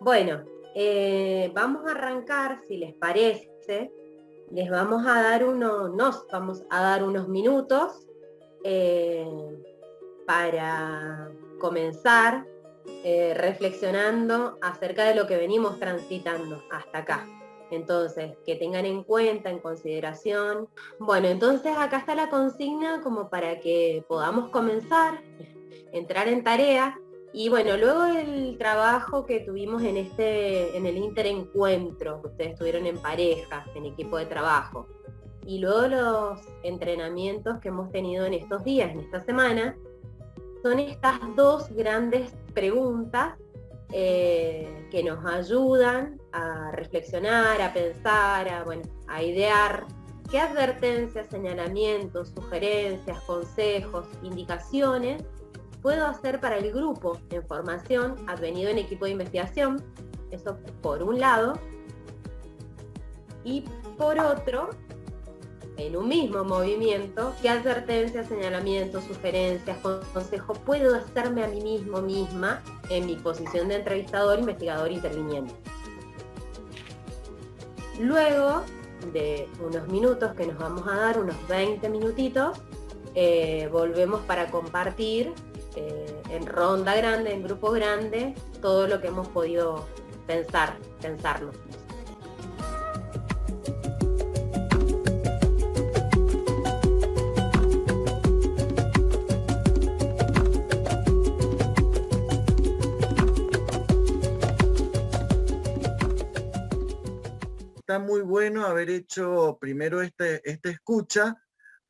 Bueno, vamos a arrancar, si les parece, nos vamos a dar unos minutos para comenzar reflexionando acerca de lo que venimos transitando hasta acá. Entonces, que tengan en cuenta, en consideración. Bueno, entonces acá está la consigna como para que podamos comenzar, entrar en tarea. Y bueno, luego del trabajo que tuvimos en el interencuentro, que ustedes tuvieron en pareja, en equipo de trabajo, y luego los entrenamientos que hemos tenido en estos días, en esta semana, son estas dos grandes preguntas que nos ayudan a reflexionar, a pensar, a idear qué advertencias, señalamientos, sugerencias, consejos, indicaciones puedo hacer para el grupo en formación advenido en equipo de investigación. Eso por un lado. Y por otro, en un mismo movimiento, qué advertencias, señalamientos, sugerencias, consejos puedo hacerme a mí mismo, misma, en mi posición de entrevistador, investigador, interviniente. Luego de unos minutos que nos vamos a dar, unos 20 minutitos, volvemos para compartir en ronda grande, en grupo grande, todo lo que hemos podido pensarnos. Está muy bueno haber hecho primero esta escucha,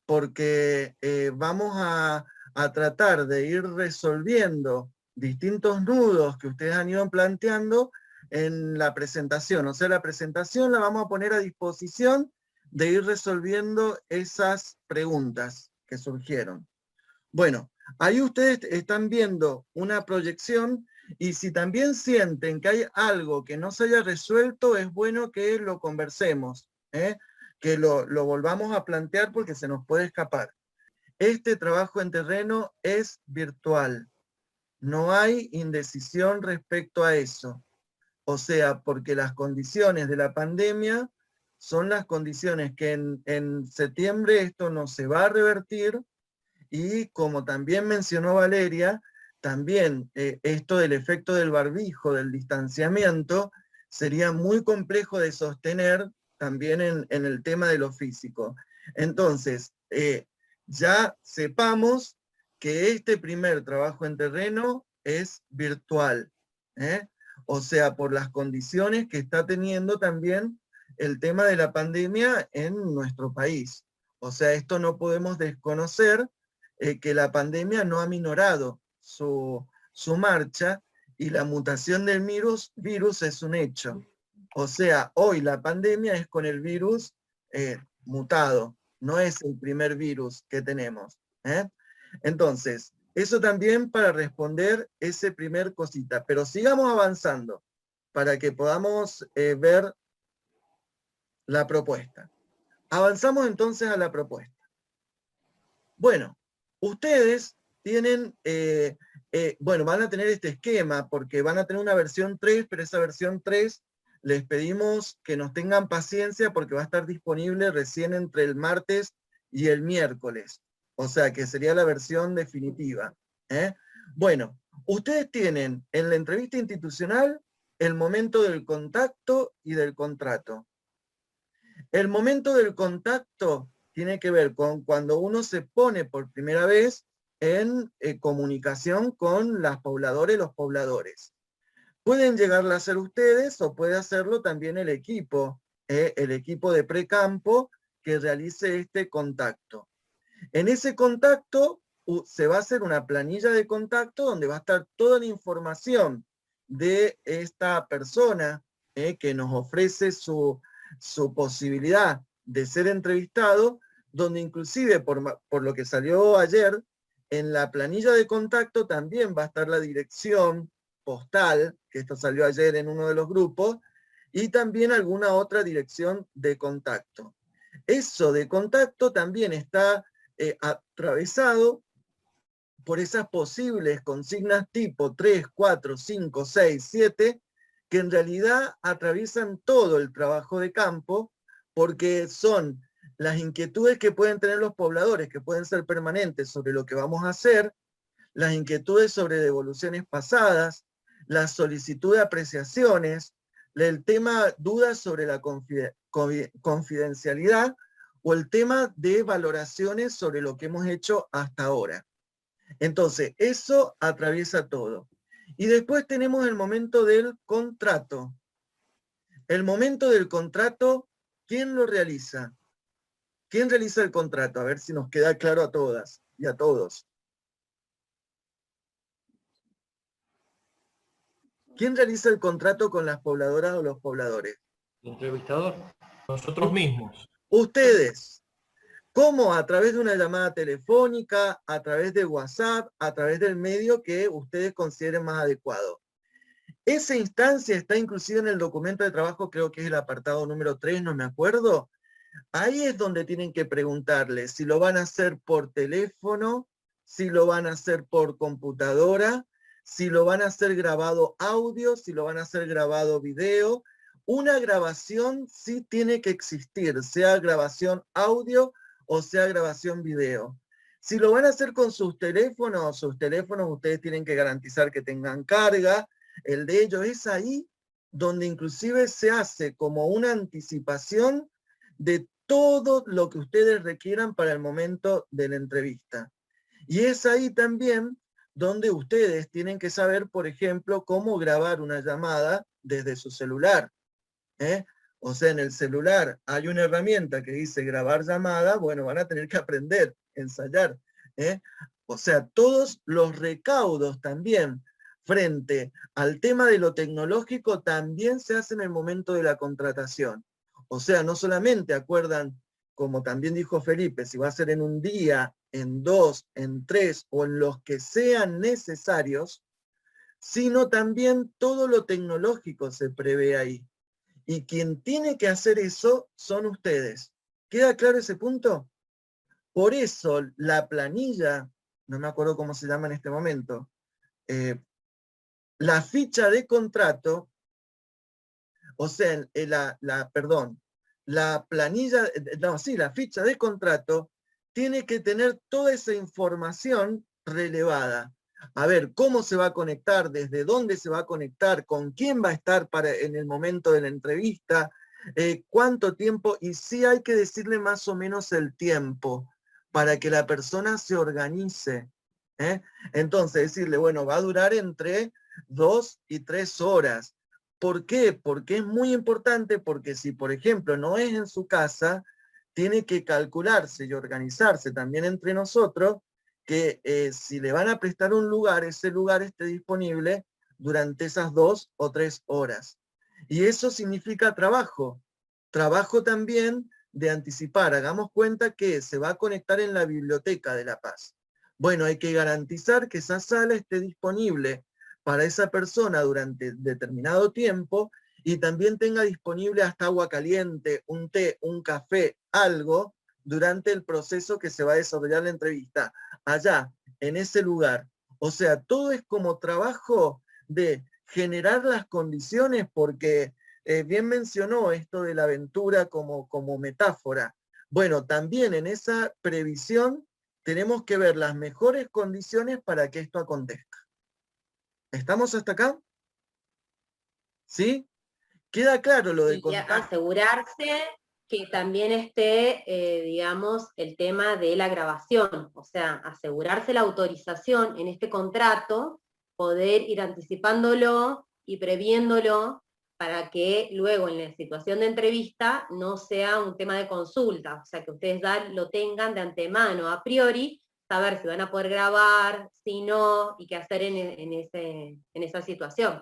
porque vamos a tratar de ir resolviendo distintos nudos que ustedes han ido planteando en la presentación. O sea, la presentación la vamos a poner a disposición de ir resolviendo esas preguntas que surgieron. Bueno, ahí ustedes están viendo una proyección, y si también sienten que hay algo que no se haya resuelto, es bueno que lo conversemos, que lo volvamos a plantear, porque se nos puede escapar. Este trabajo en terreno es virtual. No hay indecisión respecto a eso. O sea, porque las condiciones de la pandemia son las condiciones que en septiembre esto no se va a revertir. Y como también mencionó Valeria, también esto del efecto del barbijo, del distanciamiento, sería muy complejo de sostener también en el tema de lo físico. Entonces, ya sepamos que este primer trabajo en terreno es virtual, ¿eh? O sea, por las condiciones que está teniendo también el tema de la pandemia en nuestro país. O sea, esto no podemos desconocer que la pandemia no ha minorado su marcha, y la mutación del virus es un hecho. O sea, hoy la pandemia es con el virus mutado, no es el primer virus que tenemos. Entonces, eso también para responder ese primer cosita. Pero sigamos avanzando para que podamos ver la propuesta. Avanzamos entonces a la propuesta. Bueno, ustedes tienen, van a tener este esquema, porque van a tener una versión 3, pero esa versión 3 les pedimos que nos tengan paciencia, porque va a estar disponible recién entre el martes y el miércoles. O sea, que sería la versión definitiva. Bueno, ustedes tienen en la entrevista institucional el momento del contacto y del contrato. El momento del contacto tiene que ver con cuando uno se pone por primera vez en comunicación con las pobladoras y los pobladores. Pueden llegarla a hacer ustedes, o puede hacerlo también el equipo de precampo que realice este contacto. En ese contacto se va a hacer una planilla de contacto donde va a estar toda la información de esta persona que nos ofrece su posibilidad de ser entrevistado, donde inclusive por lo que salió ayer, en la planilla de contacto también va a estar la dirección postal, que esto salió ayer en uno de los grupos, y también alguna otra dirección de contacto. Eso de contacto también está atravesado por esas posibles consignas tipo 3, 4, 5, 6, 7, que en realidad atraviesan todo el trabajo de campo, porque son las inquietudes que pueden tener los pobladores, que pueden ser permanentes sobre lo que vamos a hacer, las inquietudes sobre devoluciones pasadas, la solicitud de apreciaciones, el tema dudas sobre la confidencialidad o el tema de valoraciones sobre lo que hemos hecho hasta ahora. Entonces, eso atraviesa todo. Y después tenemos el momento del contrato. El momento del contrato, ¿quién lo realiza? ¿Quién realiza el contrato? A ver si nos queda claro a todas y a todos. ¿Quién realiza el contrato con las pobladoras o los pobladores? El entrevistador, nosotros mismos. Ustedes. ¿Cómo? A través de una llamada telefónica, a través de WhatsApp, a través del medio que ustedes consideren más adecuado. Esa instancia está inclusive en el documento de trabajo, creo que es el apartado número 3, no me acuerdo. Ahí es donde tienen que preguntarle si lo van a hacer por teléfono, si lo van a hacer por computadora, si lo van a hacer grabado audio, si lo van a hacer grabado video. Una grabación sí tiene que existir, sea grabación audio o sea grabación video. Si lo van a hacer con sus teléfonos ustedes tienen que garantizar que tengan carga. El de ellos es ahí donde inclusive se hace como una anticipación de todo lo que ustedes requieran para el momento de la entrevista. Y es ahí también donde ustedes tienen que saber, por ejemplo, cómo grabar una llamada desde su celular. O sea, en el celular hay una herramienta que dice grabar llamada, bueno, van a tener que aprender, ensayar. O sea, todos los recaudos también frente al tema de lo tecnológico también se hacen en el momento de la contratación. O sea, no solamente acuerdan, como también dijo Felipe, si va a ser en un día, en 2, en 3 o en los que sean necesarios, sino también todo lo tecnológico se prevé ahí. Y quien tiene que hacer eso son ustedes. ¿Queda claro ese punto? Por eso la planilla, no me acuerdo cómo se llama en este momento, la ficha de contrato, o sea, la planilla, no, sí, la ficha de contrato tiene que tener toda esa información relevada. A ver, cómo se va a conectar, desde dónde se va a conectar, con quién va a estar en el momento de la entrevista, cuánto tiempo, y sí hay que decirle más o menos el tiempo para que la persona se organice. Entonces, decirle, bueno, va a durar entre 2 y 3 horas. ¿Por qué? Porque es muy importante, porque si, por ejemplo, no es en su casa, tiene que calcularse y organizarse también entre nosotros que si le van a prestar un lugar, ese lugar esté disponible durante esas 2 o 3 horas. Y eso significa trabajo. Trabajo también de anticipar. Hagamos cuenta que se va a conectar en la Biblioteca de La Paz. Bueno, hay que garantizar que esa sala esté disponible para esa persona durante determinado tiempo y también tenga disponible hasta agua caliente, un té, un café, algo durante el proceso que se va a desarrollar la entrevista, allá, en ese lugar. O sea, todo es como trabajo de generar las condiciones, porque bien mencionó esto de la aventura como metáfora. Bueno, también en esa previsión tenemos que ver las mejores condiciones para que esto acontezca. ¿Estamos hasta acá? ¿Sí? ¿Queda claro lo de Y contacto? asegurarse que también esté, digamos, el tema de la grabación, o sea, asegurarse la autorización en este contrato, poder ir anticipándolo y previéndolo para que luego en la situación de entrevista no sea un tema de consulta, o sea, que ustedes ya lo tengan de antemano, a priori, saber si van a poder grabar, si no, y qué hacer en esa situación.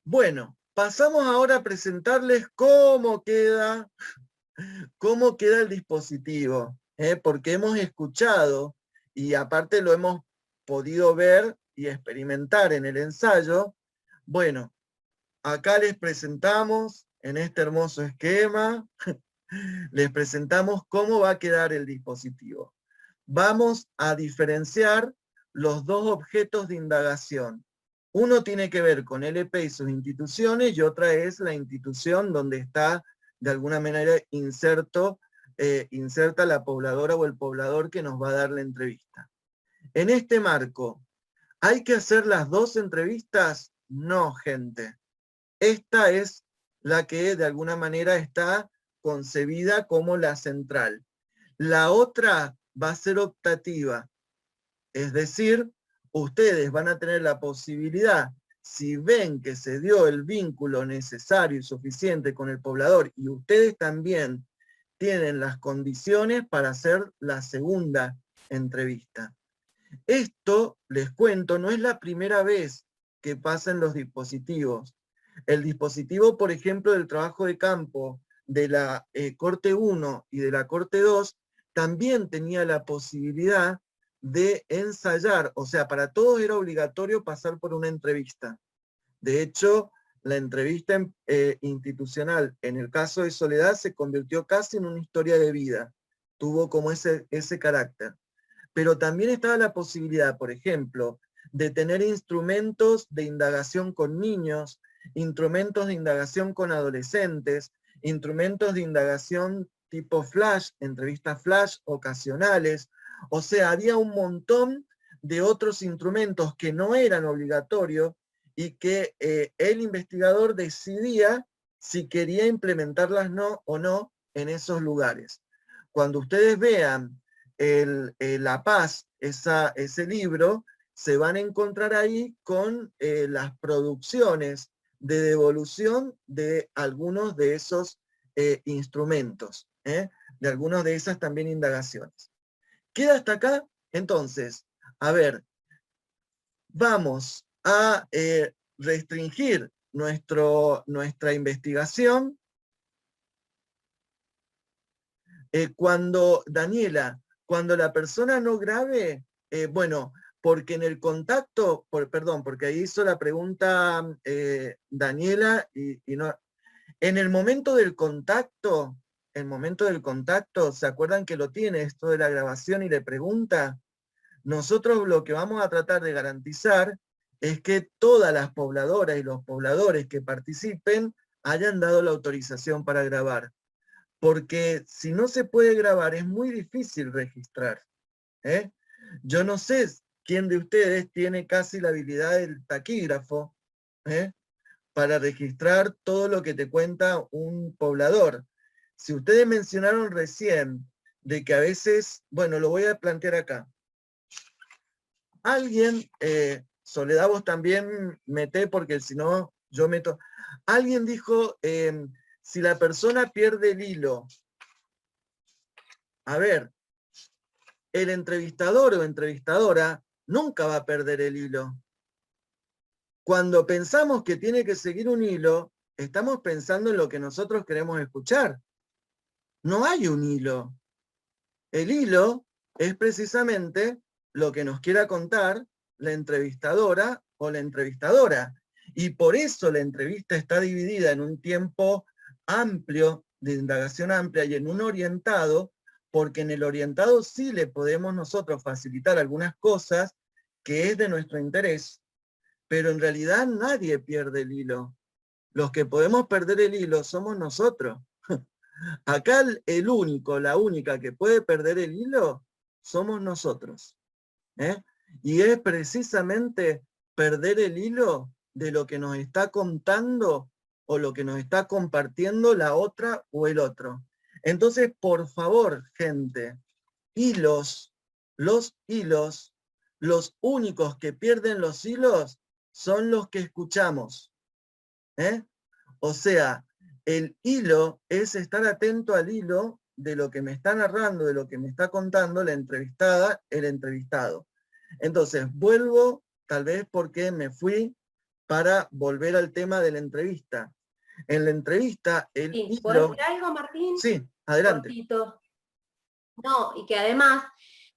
Bueno, pasamos ahora a presentarles cómo queda el dispositivo, porque hemos escuchado y aparte lo hemos podido ver y experimentar en el ensayo. Bueno, acá les presentamos en este hermoso esquema Les presentamos cómo va a quedar el dispositivo. Vamos a diferenciar los dos objetos de indagación. Uno tiene que ver con LP y sus instituciones y otra es la institución donde está de alguna manera inserta la pobladora o el poblador que nos va a dar la entrevista. En este marco, ¿hay que hacer las dos entrevistas? No, gente. Esta es la que de alguna manera está concebida como la central. La otra va a ser optativa, es decir, ustedes van a tener la posibilidad, si ven que se dio el vínculo necesario y suficiente con el poblador y ustedes también tienen las condiciones para hacer la segunda entrevista. Esto, les cuento, no es la primera vez que pasa en los dispositivos. El dispositivo, por ejemplo, del trabajo de campo de la Corte 1 y de la Corte 2, también tenía la posibilidad de ensayar, o sea, para todos era obligatorio pasar por una entrevista. De hecho, la entrevista institucional, en el caso de Soledad, se convirtió casi en una historia de vida. Tuvo como ese carácter. Pero también estaba la posibilidad, por ejemplo, de tener instrumentos de indagación con niños, instrumentos de indagación con adolescentes, instrumentos de indagación tipo flash, entrevistas flash ocasionales. O sea, había un montón de otros instrumentos que no eran obligatorios y que el investigador decidía si quería implementarlas o no en esos lugares. Cuando ustedes vean La Paz, ese libro, se van a encontrar ahí con las producciones de devolución de algunos de esos instrumentos, de algunas de esas también indagaciones. ¿Queda hasta acá? Entonces, a ver, vamos a restringir nuestra investigación. Daniela, cuando la persona no grabe, bueno, porque en el contacto, porque ahí hizo la pregunta Daniela y no. En el momento del contacto, ¿se acuerdan que lo tiene esto de la grabación y le pregunta? Nosotros lo que vamos a tratar de garantizar es que todas las pobladoras y los pobladores que participen hayan dado la autorización para grabar. Porque si no se puede grabar es muy difícil registrar. Yo no sé quién de ustedes tiene casi la habilidad del taquígrafo para registrar todo lo que te cuenta un poblador. Si ustedes mencionaron recién de que a veces, bueno, lo voy a plantear acá. Alguien, Soledad, vos también meté porque si no yo meto. Alguien dijo, si la persona pierde el hilo, a ver, el entrevistador o entrevistadora nunca va a perder el hilo. Cuando pensamos que tiene que seguir un hilo, estamos pensando en lo que nosotros queremos escuchar. No hay un hilo. El hilo es precisamente lo que nos quiera contar la entrevistadora o la entrevistadora. Y por eso la entrevista está dividida en un tiempo amplio, de indagación amplia, y en un orientado, porque en el orientado sí le podemos nosotros facilitar algunas cosas que es de nuestro interés, pero en realidad nadie pierde el hilo. Los que podemos perder el hilo somos nosotros. Acá la única que puede perder el hilo somos nosotros. Y es precisamente perder el hilo de lo que nos está contando o lo que nos está compartiendo la otra o el otro. Entonces, por favor, gente, los hilos, los únicos que pierden los hilos son los que escuchamos. O sea, el hilo es estar atento al hilo de lo que me está narrando, de lo que me está contando la entrevistada, el entrevistado. Entonces, vuelvo, tal vez porque me fui para volver al tema de la entrevista. En la entrevista, el Sí, hilo... ¿puedo decir algo, Martín? Sí, adelante. Cortito. No, y que además,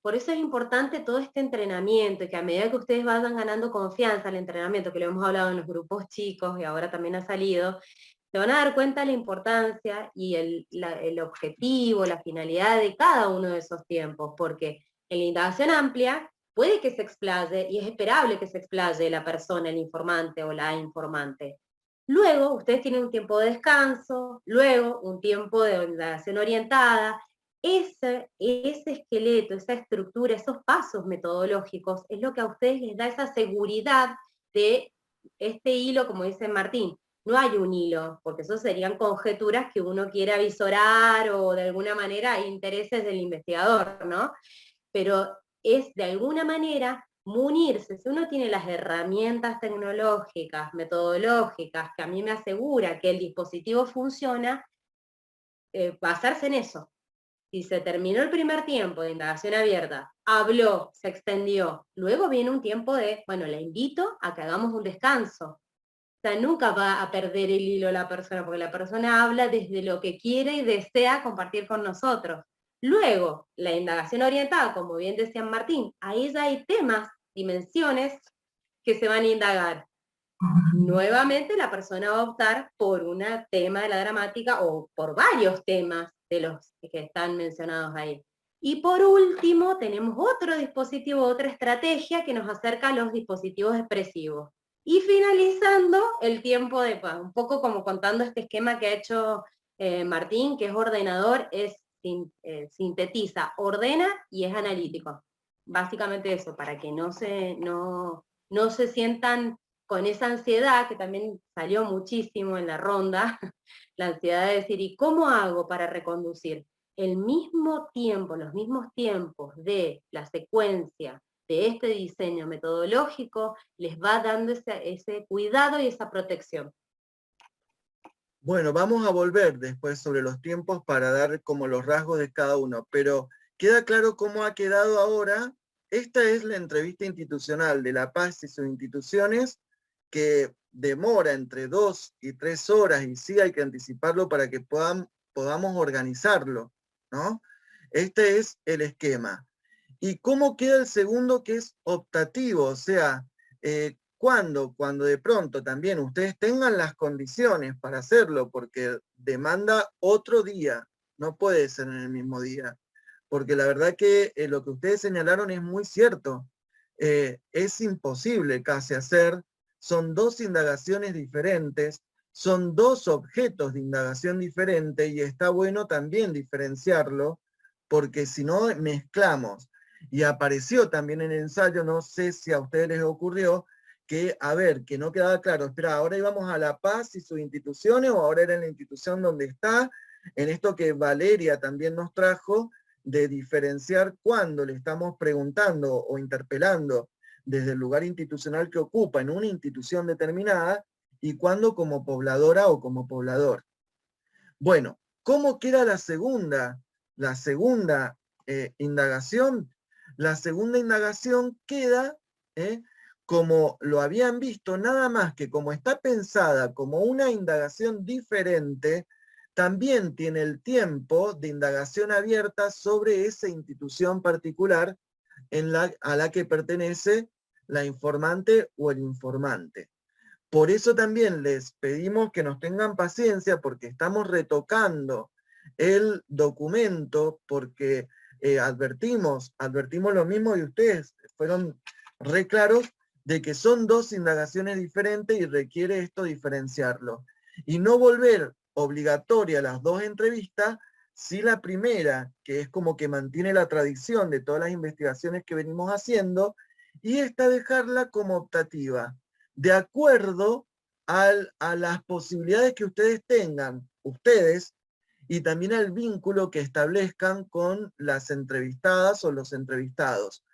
por eso es importante todo este entrenamiento, y que a medida que ustedes vayan ganando confianza al entrenamiento, que lo hemos hablado en los grupos chicos y ahora también ha salido, se van a dar cuenta de la importancia y el objetivo, la finalidad de cada uno de esos tiempos, porque en la indagación amplia puede que se explaye, y es esperable que se explaye la persona, el informante o la informante. Luego, ustedes tienen un tiempo de descanso, luego un tiempo de indagación orientada. Ese esqueleto, esa estructura, esos pasos metodológicos, es lo que a ustedes les da esa seguridad de este hilo, como dice Martín. No hay un hilo, porque eso serían conjeturas que uno quiere avisorar o de alguna manera hay intereses del investigador, ¿no? Pero es de alguna manera munirse, si uno tiene las herramientas tecnológicas, metodológicas, que a mí me asegura que el dispositivo funciona, basarse en eso. Si se terminó el primer tiempo de indagación abierta, habló, se extendió, luego viene un tiempo de, bueno, le invito a que hagamos un descanso. O sea, nunca va a perder el hilo la persona, porque la persona habla desde lo que quiere y desea compartir con nosotros. Luego, la indagación orientada, como bien decía Martín, ahí ya hay temas, dimensiones que se van a indagar. Nuevamente la persona va a optar por un tema de la gramática o por varios temas de los que están mencionados ahí. Y por último, tenemos otro dispositivo, otra estrategia que nos acerca a los dispositivos expresivos. Y finalizando el tiempo de paz, un poco como contando este esquema que ha hecho Martín, que es ordenador, sintetiza, ordena y es analítico. Básicamente eso, para que no se sientan con esa ansiedad que también salió muchísimo en la ronda, la ansiedad de decir, ¿y cómo hago para reconducir? El mismo tiempo, los mismos tiempos de la secuencia de este diseño metodológico les va dando ese cuidado y esa protección. Bueno, vamos a volver después sobre los tiempos para dar como los rasgos de cada uno, pero queda claro cómo ha quedado ahora. Esta es la entrevista institucional de La Paz y sus instituciones, que demora entre 2 y 3 horas, y sí hay que anticiparlo para que podamos organizarlo, ¿no? Este es el esquema. ¿Y cómo queda el segundo, que es optativo? O sea, cuando de pronto también ustedes tengan las condiciones para hacerlo, porque demanda otro día, no puede ser en el mismo día, porque la verdad que lo que ustedes señalaron es muy cierto. Es imposible casi hacer, son 2 indagaciones diferentes, son 2 objetos de indagación diferentes, y está bueno también diferenciarlo, porque si no mezclamos. Y apareció también en el ensayo, no sé si a ustedes les ocurrió, que, a ver, que no quedaba claro, espera, ahora íbamos a La Paz y sus instituciones, o ahora era en la institución donde está, en esto que Valeria también nos trajo, de diferenciar cuando le estamos preguntando o interpelando desde el lugar institucional que ocupa en una institución determinada, y cuando como pobladora o como poblador. Bueno, ¿cómo queda la segunda indagación? La segunda indagación queda, como lo habían visto, nada más que como está pensada como una indagación diferente, también tiene el tiempo de indagación abierta sobre esa institución particular a la que pertenece la informante o el informante. Por eso también les pedimos que nos tengan paciencia, porque estamos retocando el documento, porque advertimos lo mismo, y ustedes fueron re claros de que son 2 indagaciones diferentes y requiere esto diferenciarlo. Y no volver obligatoria las 2 entrevistas, si la primera, que es como que mantiene la tradición de todas las investigaciones que venimos haciendo, y esta dejarla como optativa, de acuerdo a las posibilidades que ustedes tengan, ustedes, y también al vínculo que establezcan con las entrevistadas o los entrevistados.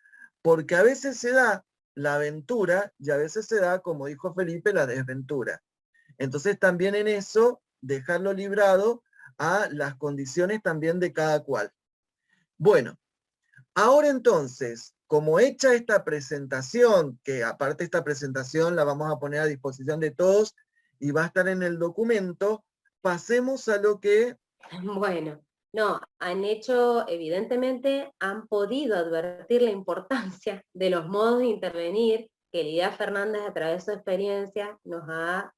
Porque a veces se da la aventura y a veces se da, como dijo Felipe, la desventura. Entonces también en eso, dejarlo librado a las condiciones también de cada cual. Bueno, ahora entonces, como hecha esta presentación, que aparte esta presentación la vamos a poner a disposición de todos y va a estar en el documento, pasemos a lo que... Bueno, no, evidentemente, han podido advertir la importancia de los modos de intervenir que Lidia Fernández, a través de su experiencia, nos ha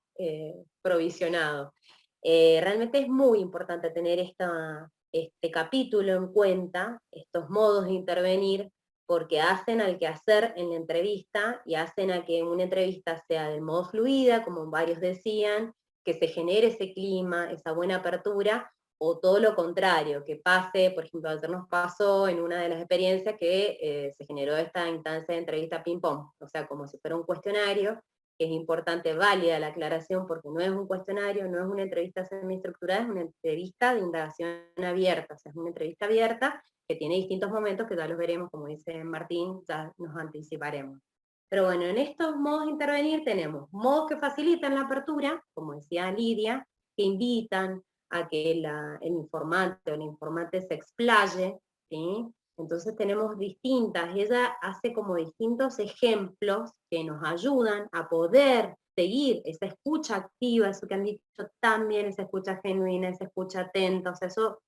provisionado. Realmente es muy importante tener este capítulo en cuenta, estos modos de intervenir, porque hacen al quehacer en la entrevista y hacen a que una entrevista sea del modo fluida, como varios decían, que se genere ese clima, esa buena apertura, o todo lo contrario, que pase, por ejemplo, ayer nos pasó en una de las experiencias que se generó esta instancia de entrevista ping-pong, o sea, como si fuera un cuestionario, que es importante, válida la aclaración, porque no es un cuestionario, no es una entrevista semiestructurada, es una entrevista de indagación abierta, o sea, es una entrevista abierta que tiene distintos momentos que ya los veremos, como dice Martín, ya nos anticiparemos. Pero bueno, en estos modos de intervenir tenemos modos que facilitan la apertura, como decía Lidia, que invitan a que el informante o la informante se explaye, ¿sí? Entonces tenemos distintas, ella hace como distintos ejemplos que nos ayudan a poder seguir esa escucha activa, eso que han dicho también, esa escucha genuina, esa escucha atenta, o sea, eso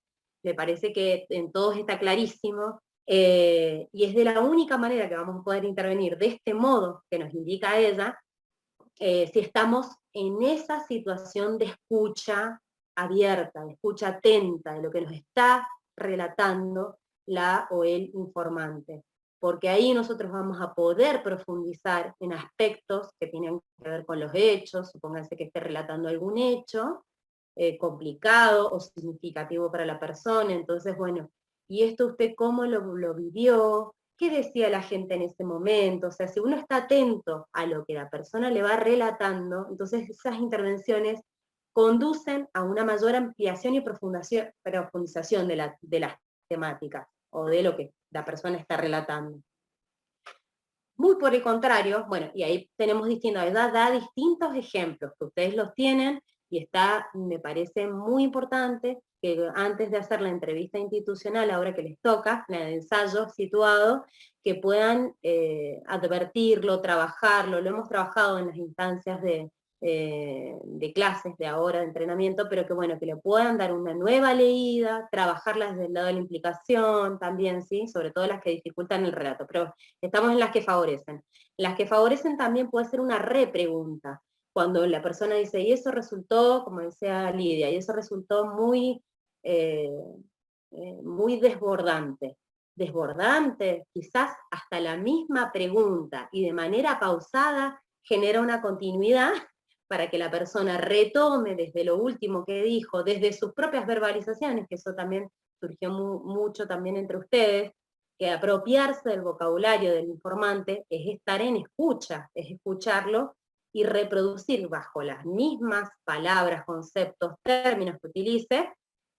me parece que en todos está clarísimo, y es de la única manera que vamos a poder intervenir de este modo que nos indica ella, si estamos en esa situación de escucha abierta, de escucha atenta, de lo que nos está relatando la o el informante. Porque ahí nosotros vamos a poder profundizar en aspectos que tienen que ver con los hechos, supónganse que esté relatando algún hecho complicado o significativo para la persona, entonces, bueno, ¿y esto usted cómo lo vivió? ¿Qué decía la gente en ese momento? O sea, si uno está atento a lo que la persona le va relatando, entonces esas intervenciones conducen a una mayor ampliación y profundización de las temáticas o de lo que la persona está relatando. Muy por el contrario, bueno, y ahí tenemos da distintos ejemplos que ustedes los tienen y está, me parece muy importante que antes de hacer la entrevista institucional, ahora que les toca, la de ensayo situado, que puedan advertirlo, trabajarlo, lo hemos trabajado en las instancias de clases de ahora, de entrenamiento, pero que bueno, que le puedan dar una nueva leída, trabajarlas desde el lado de la implicación también, ¿sí? Sobre todo las que dificultan el relato, pero estamos en las que favorecen. Las que favorecen también puede ser una repregunta, cuando la persona dice, y eso resultó, como decía Lidia, y eso resultó muy, muy desbordante. Desbordante, quizás hasta la misma pregunta, y de manera pausada genera una continuidad para que la persona retome desde lo último que dijo, desde sus propias verbalizaciones, que eso también surgió mucho también entre ustedes, que apropiarse del vocabulario del informante es estar en escucha, es escucharlo y reproducir bajo las mismas palabras, conceptos, términos que utilice,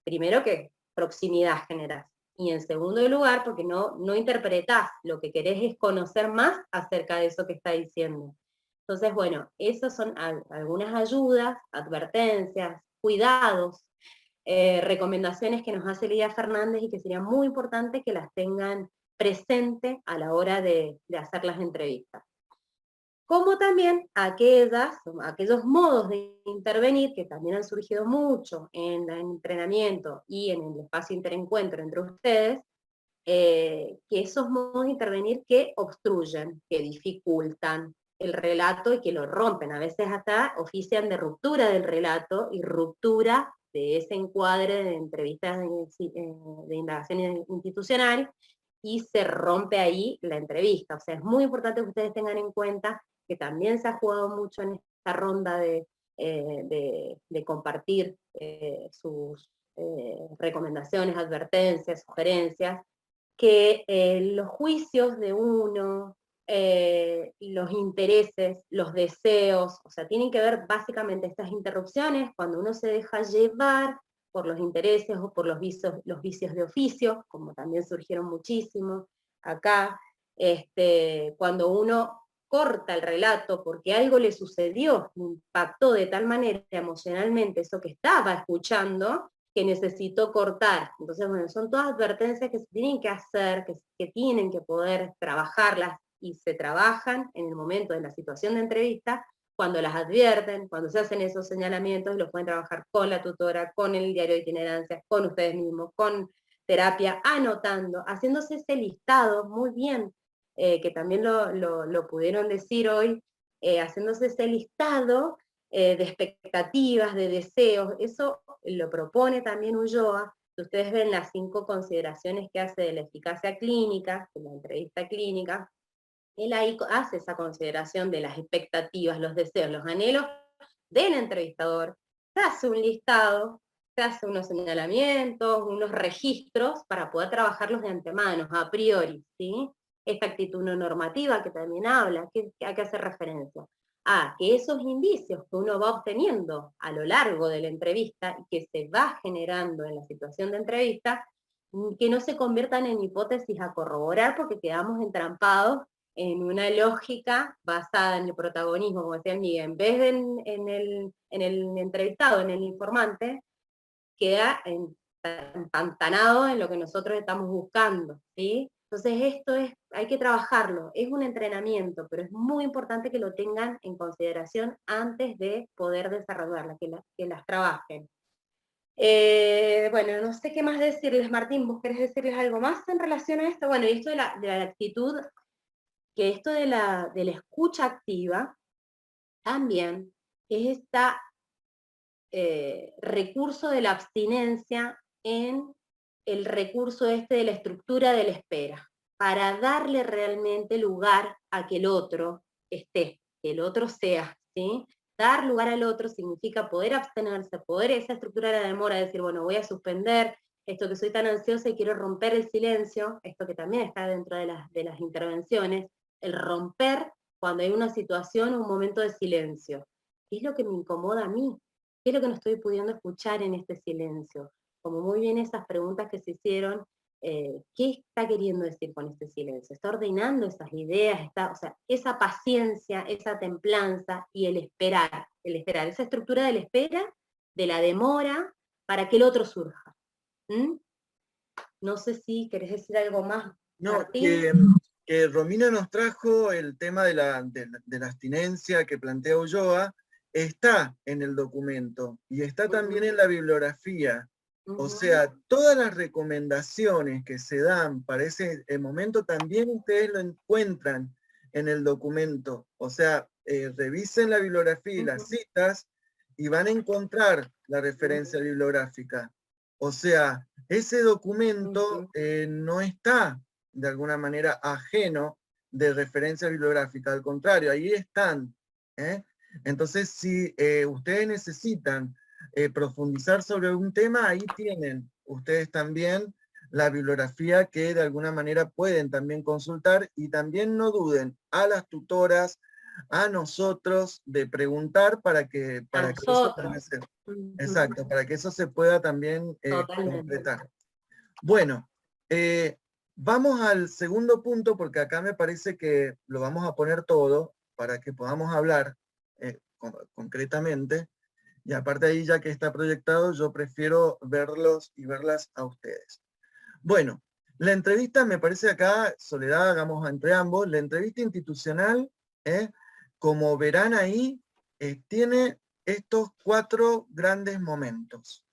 primero que proximidad generás, y en segundo lugar porque no interpretás, lo que querés es conocer más acerca de eso que está diciendo. Entonces, bueno, esas son algunas ayudas, advertencias, cuidados, recomendaciones que nos hace Lidia Fernández y que sería muy importante que las tengan presente a la hora de hacer las entrevistas. Como también aquellos modos de intervenir que también han surgido mucho en el entrenamiento y en el espacio interencuentro entre ustedes, que esos modos de intervenir que obstruyen, que dificultan el relato y que lo rompen, a veces hasta ofician de ruptura del relato y ruptura de ese encuadre de entrevistas de indagación institucional, y se rompe ahí la entrevista. O sea, es muy importante que ustedes tengan en cuenta que también se ha jugado mucho en esta ronda de compartir sus recomendaciones, advertencias, sugerencias, que los juicios de uno, los intereses, los deseos, o sea, tienen que ver básicamente estas interrupciones cuando uno se deja llevar por los intereses o por los vicios de oficio, como también surgieron muchísimo acá, cuando uno corta el relato porque algo le sucedió, impactó de tal manera emocionalmente eso que estaba escuchando, que necesitó cortar. Entonces, bueno, son todas advertencias que se tienen que hacer, que tienen que poder trabajarlas, y se trabajan en el momento de la situación de entrevista, cuando las advierten, cuando se hacen esos señalamientos, los pueden trabajar con la tutora, con el diario de itinerancia, con ustedes mismos, con terapia, anotando, haciéndose ese listado muy bien, que también lo pudieron decir hoy, haciéndose ese listado de expectativas, de deseos. Eso lo propone también Ulloa. Si ustedes ven las 5 consideraciones que hace de la eficacia clínica, de la entrevista clínica, él ahí hace esa consideración de las expectativas, los deseos, los anhelos del entrevistador, se hace un listado, se hace unos señalamientos, unos registros para poder trabajarlos de antemano, a priori, ¿sí? Esta actitud no normativa que también habla, a qué hace referencia? A que esos indicios que uno va obteniendo a lo largo de la entrevista y que se va generando en la situación de entrevista, que no se conviertan en hipótesis a corroborar porque quedamos entrampados en una lógica basada en el protagonismo, como decía Miguel, en vez de en el entrevistado, en el informante, queda empantanado en lo que nosotros estamos buscando, ¿sí? Entonces hay que trabajarlo, es un entrenamiento, pero es muy importante que lo tengan en consideración antes de poder desarrollarla, que las trabajen. Bueno, no sé qué más decirles, Martín, ¿vos querés decirles algo más en relación a esto? Bueno, y esto de la actitud, que esto de la escucha activa también es recurso de la abstinencia en el recurso de la estructura de la espera, para darle realmente lugar a que el otro esté, que el otro sea, ¿sí? Dar lugar al otro significa poder abstenerse, poder esa estructura de la demora, decir, bueno, voy a suspender esto que soy tan ansiosa y quiero romper el silencio, esto que también está dentro de las intervenciones, el romper cuando hay una situación, un momento de silencio. ¿Qué es lo que me incomoda a mí? ¿Qué es lo que no estoy pudiendo escuchar en este silencio? Como muy bien esas preguntas que se hicieron, ¿qué está queriendo decir con este silencio? ¿Está ordenando esas ideas? O sea, esa paciencia, esa templanza y el esperar, esa estructura de la espera, de la demora, para que el otro surja. ¿Mm? No sé si querés decir algo más, No, Martín. que Romina nos trajo el tema de la abstinencia que plantea Ulloa, está en el documento y está también en la bibliografía. O sea, todas las recomendaciones que se dan para ese momento también ustedes lo encuentran en el documento. O sea, revisen la bibliografía y las citas y van a encontrar la referencia bibliográfica. O sea, ese documento no está de alguna manera ajeno de referencia bibliográfica, al contrario, ahí están. ¿Eh? Entonces, si ustedes necesitan profundizar sobre un tema, ahí tienen ustedes también la bibliografía que de alguna manera pueden también consultar, y también no duden a las tutoras, a nosotros, de preguntar para que eso pueda ser. Exacto, para que eso se pueda también completar. Bueno, vamos al segundo punto, porque acá me parece que lo vamos a poner todo para que podamos hablar concretamente. Y aparte ahí, ya que está proyectado, yo prefiero verlos y verlas a ustedes. Bueno, la entrevista, me parece acá, Soledad, hagamos entre ambos, la entrevista institucional, como verán ahí, tiene estos 4 grandes momentos.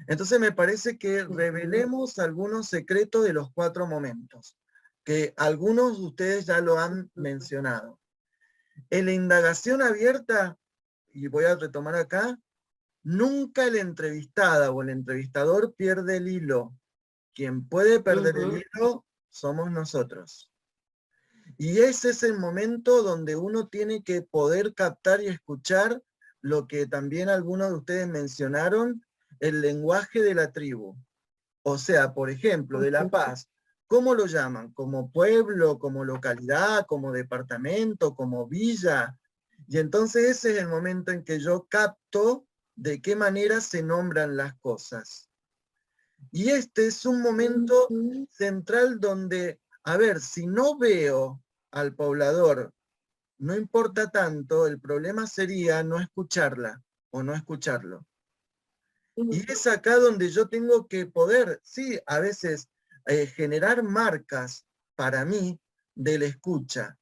Entonces me parece que revelemos algunos secretos de los 4 momentos, que algunos de ustedes ya lo han mencionado. En la indagación abierta, y voy a retomar acá, nunca el entrevistada o el entrevistador pierde el hilo. Quien puede perder el hilo somos nosotros. Y ese es el momento donde uno tiene que poder captar y escuchar lo que también algunos de ustedes mencionaron, el lenguaje de la tribu. O sea, por ejemplo, de La Paz, ¿cómo lo llaman? ¿Como pueblo, como localidad, como departamento, como villa? Y entonces ese es el momento en que yo capto de qué manera se nombran las cosas. Y este es un momento central donde, a ver, si no veo al poblador, no importa tanto, el problema sería no escucharla o no escucharlo. Y es acá donde yo tengo que poder, sí, a veces generar marcas para mí de la escucha.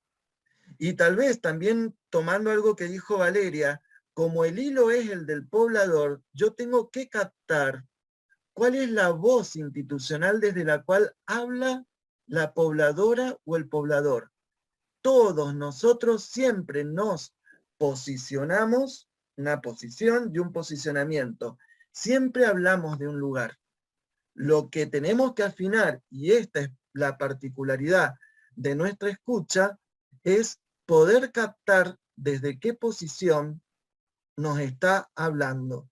Y tal vez también tomando algo que dijo Valeria, como el hilo es el del poblador, yo tengo que captar cuál es la voz institucional desde la cual habla la pobladora o el poblador. Todos nosotros siempre nos posicionamos una posición y un posicionamiento. Siempre hablamos de un lugar. Lo que tenemos que afinar, y esta es la particularidad de nuestra escucha, es poder captar desde qué posición nos está hablando.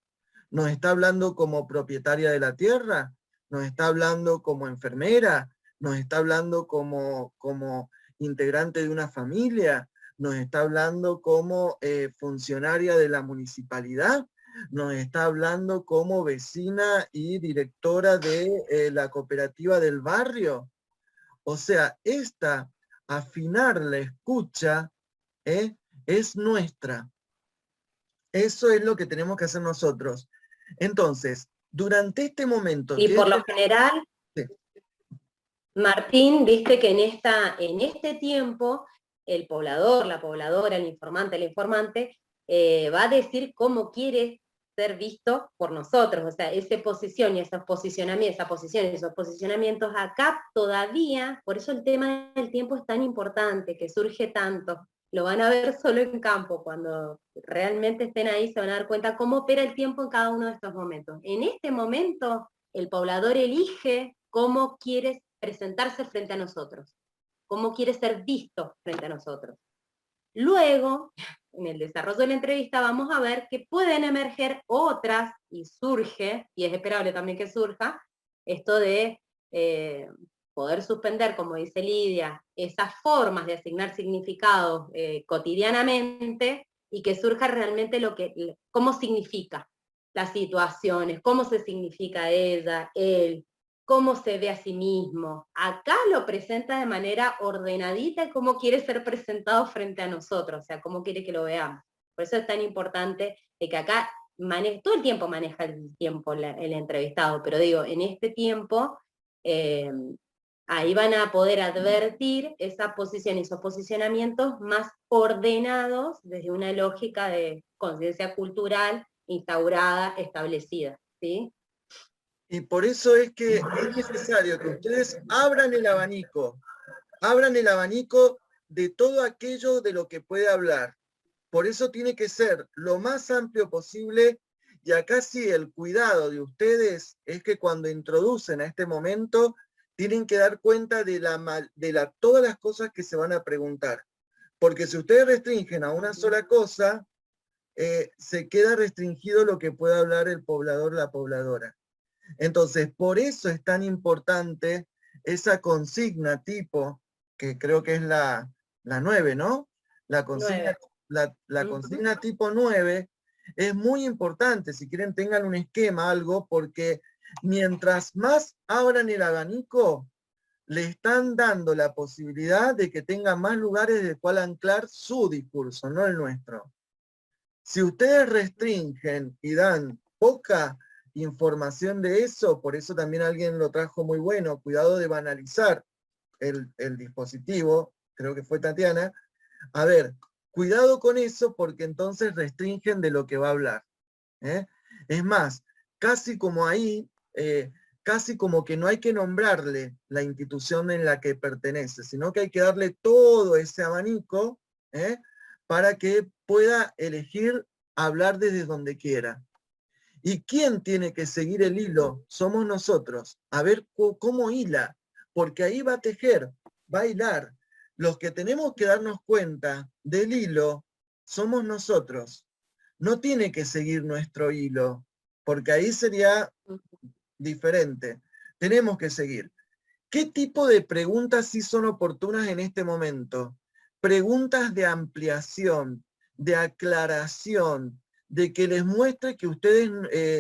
¿Nos está hablando como propietaria de la tierra? ¿Nos está hablando como enfermera? ¿Nos está hablando como integrante de una familia? ¿Nos está hablando como funcionaria de la municipalidad? ¿Nos está hablando como vecina y directora de la cooperativa del barrio? O sea, afinar la escucha, es nuestra. Eso es lo que tenemos que hacer nosotros. Entonces, durante este momento... Y por lo general, Sí. Martín, viste que en este tiempo, el poblador, la pobladora, el informante, va a decir cómo quiere ser visto por nosotros. O sea, esa posición y esos posicionamientos acá todavía, por eso el tema del tiempo es tan importante, que surge tanto. Lo van a ver solo en campo, cuando realmente estén ahí se van a dar cuenta cómo opera el tiempo en cada uno de estos momentos. En este momento, el poblador elige cómo quiere presentarse frente a nosotros, cómo quiere ser visto frente a nosotros. Luego, en el desarrollo de la entrevista vamos a ver que pueden emerger otras, y surge, y es esperable también que surja, esto de poder suspender, como dice Lidia, esas formas de asignar significados cotidianamente, y que surja realmente cómo significa las situaciones, cómo se significa ella, él, cómo se ve a sí mismo. Acá lo presenta de manera ordenadita y cómo quiere ser presentado frente a nosotros, o sea, cómo quiere que lo veamos. Por eso es tan importante de que acá todo el tiempo maneja el tiempo el entrevistado, pero digo, en este tiempo, ahí van a poder advertir esa posición y esos posicionamientos más ordenados desde una lógica de conciencia cultural instaurada, establecida, ¿sí? Y por eso es que es necesario que ustedes abran el abanico de todo aquello de lo que puede hablar. Por eso tiene que ser lo más amplio posible, y acá sí el cuidado de ustedes es que cuando introducen a este momento, tienen que dar cuenta de todas las cosas que se van a preguntar. Porque si ustedes restringen a una sola cosa, se queda restringido lo que pueda hablar el poblador o la pobladora. Entonces, por eso es tan importante esa consigna tipo, que creo que es la 9, ¿no? La consigna, 9. la consigna tipo 9 es muy importante. Si quieren, tengan un esquema, algo, porque mientras más abran el abanico, le están dando la posibilidad de que tengan más lugares de cual anclar su discurso, no el nuestro. Si ustedes restringen y dan poca información de eso, por eso también alguien lo trajo muy bueno, cuidado de banalizar el dispositivo, creo que fue Tatiana. A ver, cuidado con eso, porque entonces restringen de lo que va a hablar. Es más, casi como ahí, casi como que no hay que nombrarle la institución en la que pertenece, sino que hay que darle todo ese abanico, para que pueda elegir hablar desde donde quiera. ¿Y quién tiene que seguir el hilo? Somos nosotros. A ver cómo hila, porque ahí va a tejer, va a hilar. Los que tenemos que darnos cuenta del hilo somos nosotros. No tiene que seguir nuestro hilo, porque ahí sería diferente. Tenemos que seguir. ¿Qué tipo de preguntas sí son oportunas en este momento? Preguntas de ampliación, de aclaración, de que les muestre que ustedes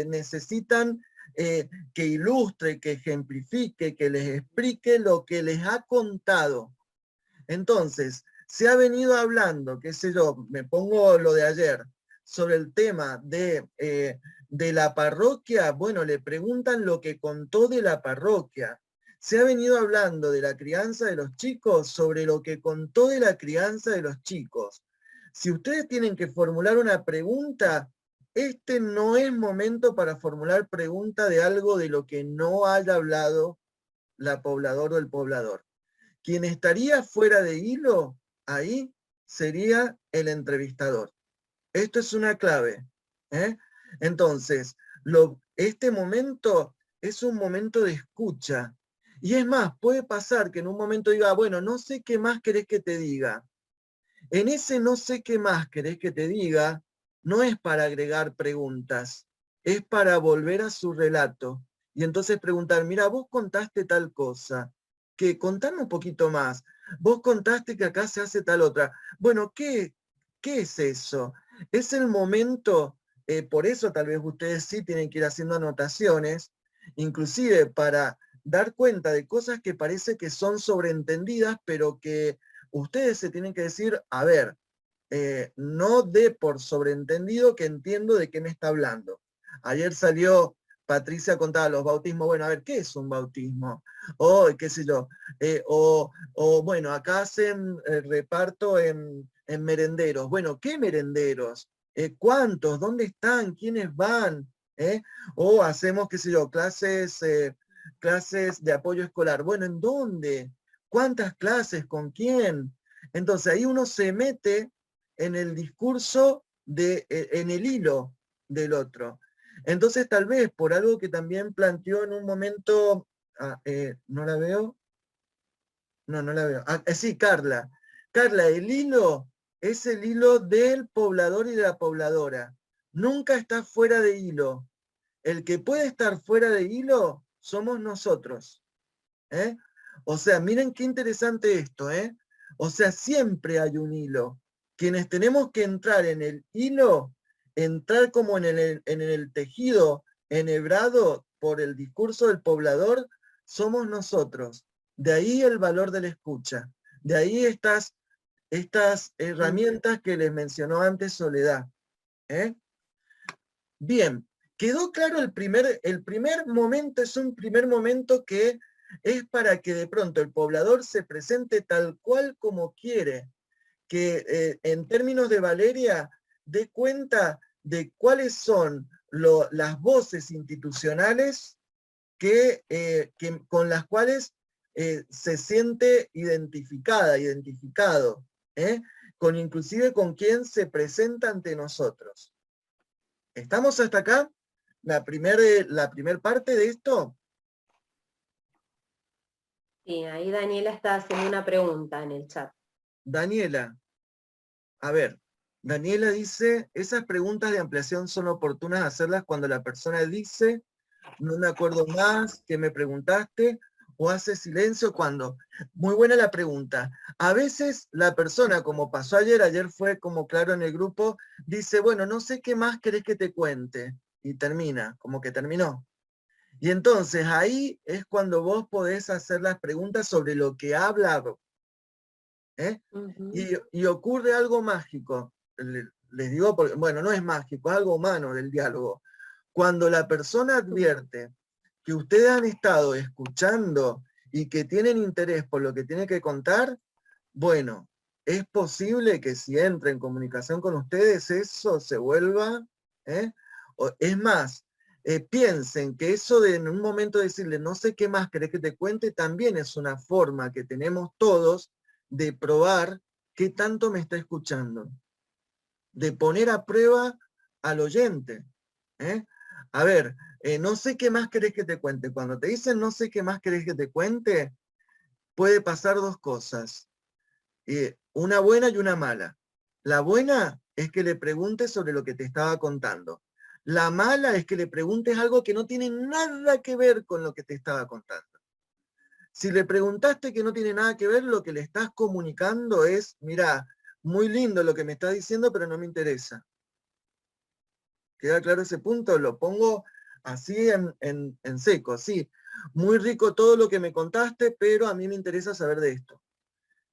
necesitan que ilustre, que ejemplifique, que les explique lo que les ha contado. Entonces, se ha venido hablando, qué sé yo, me pongo lo de ayer, sobre el tema de la parroquia. Bueno, le preguntan lo que contó de la parroquia. Se ha venido hablando de la crianza de los chicos, sobre lo que contó de la crianza de los chicos. Si ustedes tienen que formular una pregunta, este no es momento para formular pregunta de algo de lo que no haya hablado la pobladora o el poblador. Quien estaría fuera de hilo ahí sería el entrevistador. Esto es una clave. ¿eh? Entonces, este momento es un momento de escucha. Y es más, puede pasar que en un momento diga, bueno, no sé qué más querés que te diga. En ese no sé qué más querés que te diga, no es para agregar preguntas, es para volver a su relato. Y entonces preguntar, mira, vos contaste tal cosa, que contame un poquito más. Vos contaste que acá se hace tal otra. Bueno, ¿qué es eso? Es el momento, por eso tal vez ustedes sí tienen que ir haciendo anotaciones, inclusive para dar cuenta de cosas que parece que son sobreentendidas, pero que ustedes se tienen que decir, a ver, no dé por sobreentendido que entiendo de qué me está hablando. Ayer salió Patricia contaba los bautismos, bueno, a ver, ¿qué es un bautismo? O qué sé yo, bueno, acá hacen reparto en merenderos. Bueno, ¿qué merenderos? ¿Cuántos? ¿Dónde están? ¿Quiénes van? ¿Eh? O hacemos, qué sé yo, clases de apoyo escolar. Bueno, ¿en dónde? ¿Cuántas clases? ¿Con quién? Entonces ahí uno se mete en el discurso, en el hilo del otro. Entonces tal vez por algo que también planteó en un momento, ¿no la veo? No la veo. Sí, Carla. Carla, el hilo es el hilo del poblador y de la pobladora. Nunca está fuera de hilo. El que puede estar fuera de hilo somos nosotros. ¿Eh? O sea, miren qué interesante esto, ¿eh? O sea, siempre hay un hilo. Quienes tenemos que entrar en el hilo, entrar como en el tejido enhebrado por el discurso del poblador, somos nosotros. De ahí el valor de la escucha. De ahí estas herramientas que les mencionó antes Soledad. ¿Eh? Bien, quedó claro el primer momento, es un primer momento que es para que de pronto el poblador se presente tal cual como quiere, que en términos de Valeria dé cuenta de cuáles son las voces institucionales con las cuales se siente identificado, ¿eh? Inclusive con quien se presenta ante nosotros. ¿Estamos hasta acá? La primer parte de esto. Sí, ahí Daniela está haciendo una pregunta en el chat. Daniela, a ver, Daniela dice, esas preguntas de ampliación son oportunas hacerlas cuando la persona dice, no me acuerdo más, que me preguntaste, o hace silencio cuando. Muy buena la pregunta. A veces la persona, como pasó ayer fue como claro en el grupo, dice, bueno, no sé qué más querés que te cuente. Y termina, como que terminó. Y entonces ahí es cuando vos podés hacer las preguntas sobre lo que ha hablado. ¿Eh? Y ocurre algo mágico. Les digo, porque, bueno, no es mágico, es algo humano del diálogo. Cuando la persona advierte que ustedes han estado escuchando y que tienen interés por lo que tiene que contar, bueno, es posible que si entre en comunicación con ustedes eso se vuelva, ¿eh? Es más, piensen que eso de en un momento decirle no sé qué más querés que te cuente, también es una forma que tenemos todos de probar qué tanto me está escuchando, de poner a prueba al oyente. ¿Eh? A ver, no sé qué más querés que te cuente. Cuando te dicen no sé qué más querés que te cuente, puede pasar dos cosas. Una buena y una mala. La buena es que le preguntes sobre lo que te estaba contando. La mala es que le preguntes algo que no tiene nada que ver con lo que te estaba contando. Si le preguntaste que no tiene nada que ver, lo que le estás comunicando es, mira, muy lindo lo que me estás diciendo, pero no me interesa. ¿Queda claro ese punto? Lo pongo así en seco, sí. Muy rico todo lo que me contaste, pero a mí me interesa saber de esto.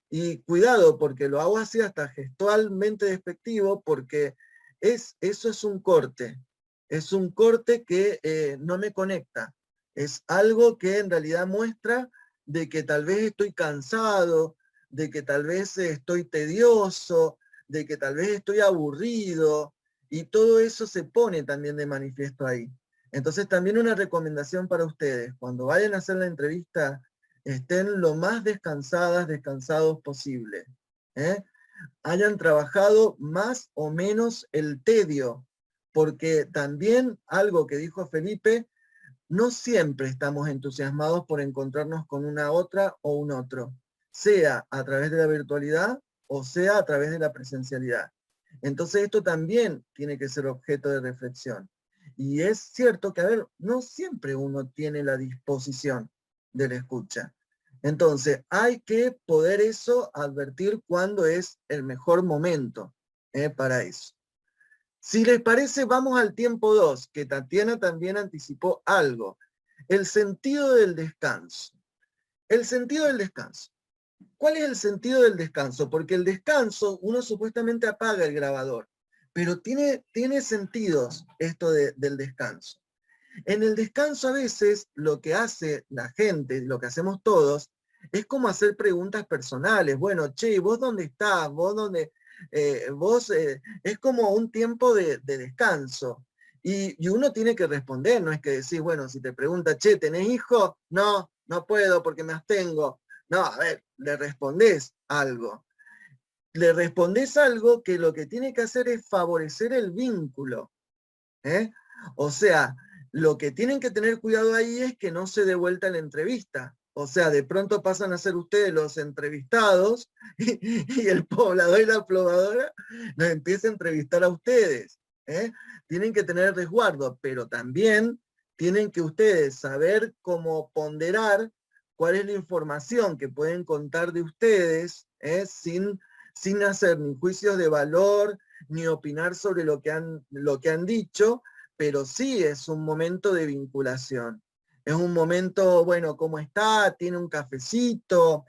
Y cuidado, porque lo hago así hasta gestualmente despectivo, porque eso es un corte. Es un corte que no me conecta. Es algo que en realidad muestra de que tal vez estoy cansado, de que tal vez estoy tedioso, de que tal vez estoy aburrido, y todo eso se pone también de manifiesto ahí. Entonces también una recomendación para ustedes, cuando vayan a hacer la entrevista, estén lo más descansados posible. ¿Eh? Hayan trabajado más o menos el tedio, porque también algo que dijo Felipe, no siempre estamos entusiasmados por encontrarnos con una otra o un otro, sea a través de la virtualidad o sea a través de la presencialidad. Entonces esto también tiene que ser objeto de reflexión. Y es cierto que, a ver, no siempre uno tiene la disposición de la escucha. Entonces hay que poder eso advertir cuándo es el mejor momento para eso. Si les parece, vamos al tiempo 2, que Tatiana también anticipó algo. El sentido del descanso. El sentido del descanso. ¿Cuál es el sentido del descanso? Porque el descanso, uno supuestamente apaga el grabador, pero tiene sentidos esto del descanso. En el descanso a veces lo que hace la gente, lo que hacemos todos, es como hacer preguntas personales. Bueno, che, ¿vos dónde estás? ¿Vos dónde? Es como un tiempo de descanso. Y uno tiene que responder, no es que decís, bueno, si te pregunta, che, ¿tenés hijo? No, no puedo porque me abstengo. No, a ver, le respondés algo. Le respondés algo que lo que tiene que hacer es favorecer el vínculo. O sea, lo que tienen que tener cuidado ahí es que no se dé vuelta la entrevista. O sea, de pronto pasan a ser ustedes los entrevistados y el poblador y la pobladora nos empieza a entrevistar a ustedes. Tienen que tener resguardo, pero también tienen que ustedes saber cómo ponderar cuál es la información que pueden contar de ustedes sin hacer ni juicios de valor, ni opinar sobre lo que han dicho, pero sí es un momento de vinculación. Es un momento, bueno, ¿cómo está? Tiene un cafecito,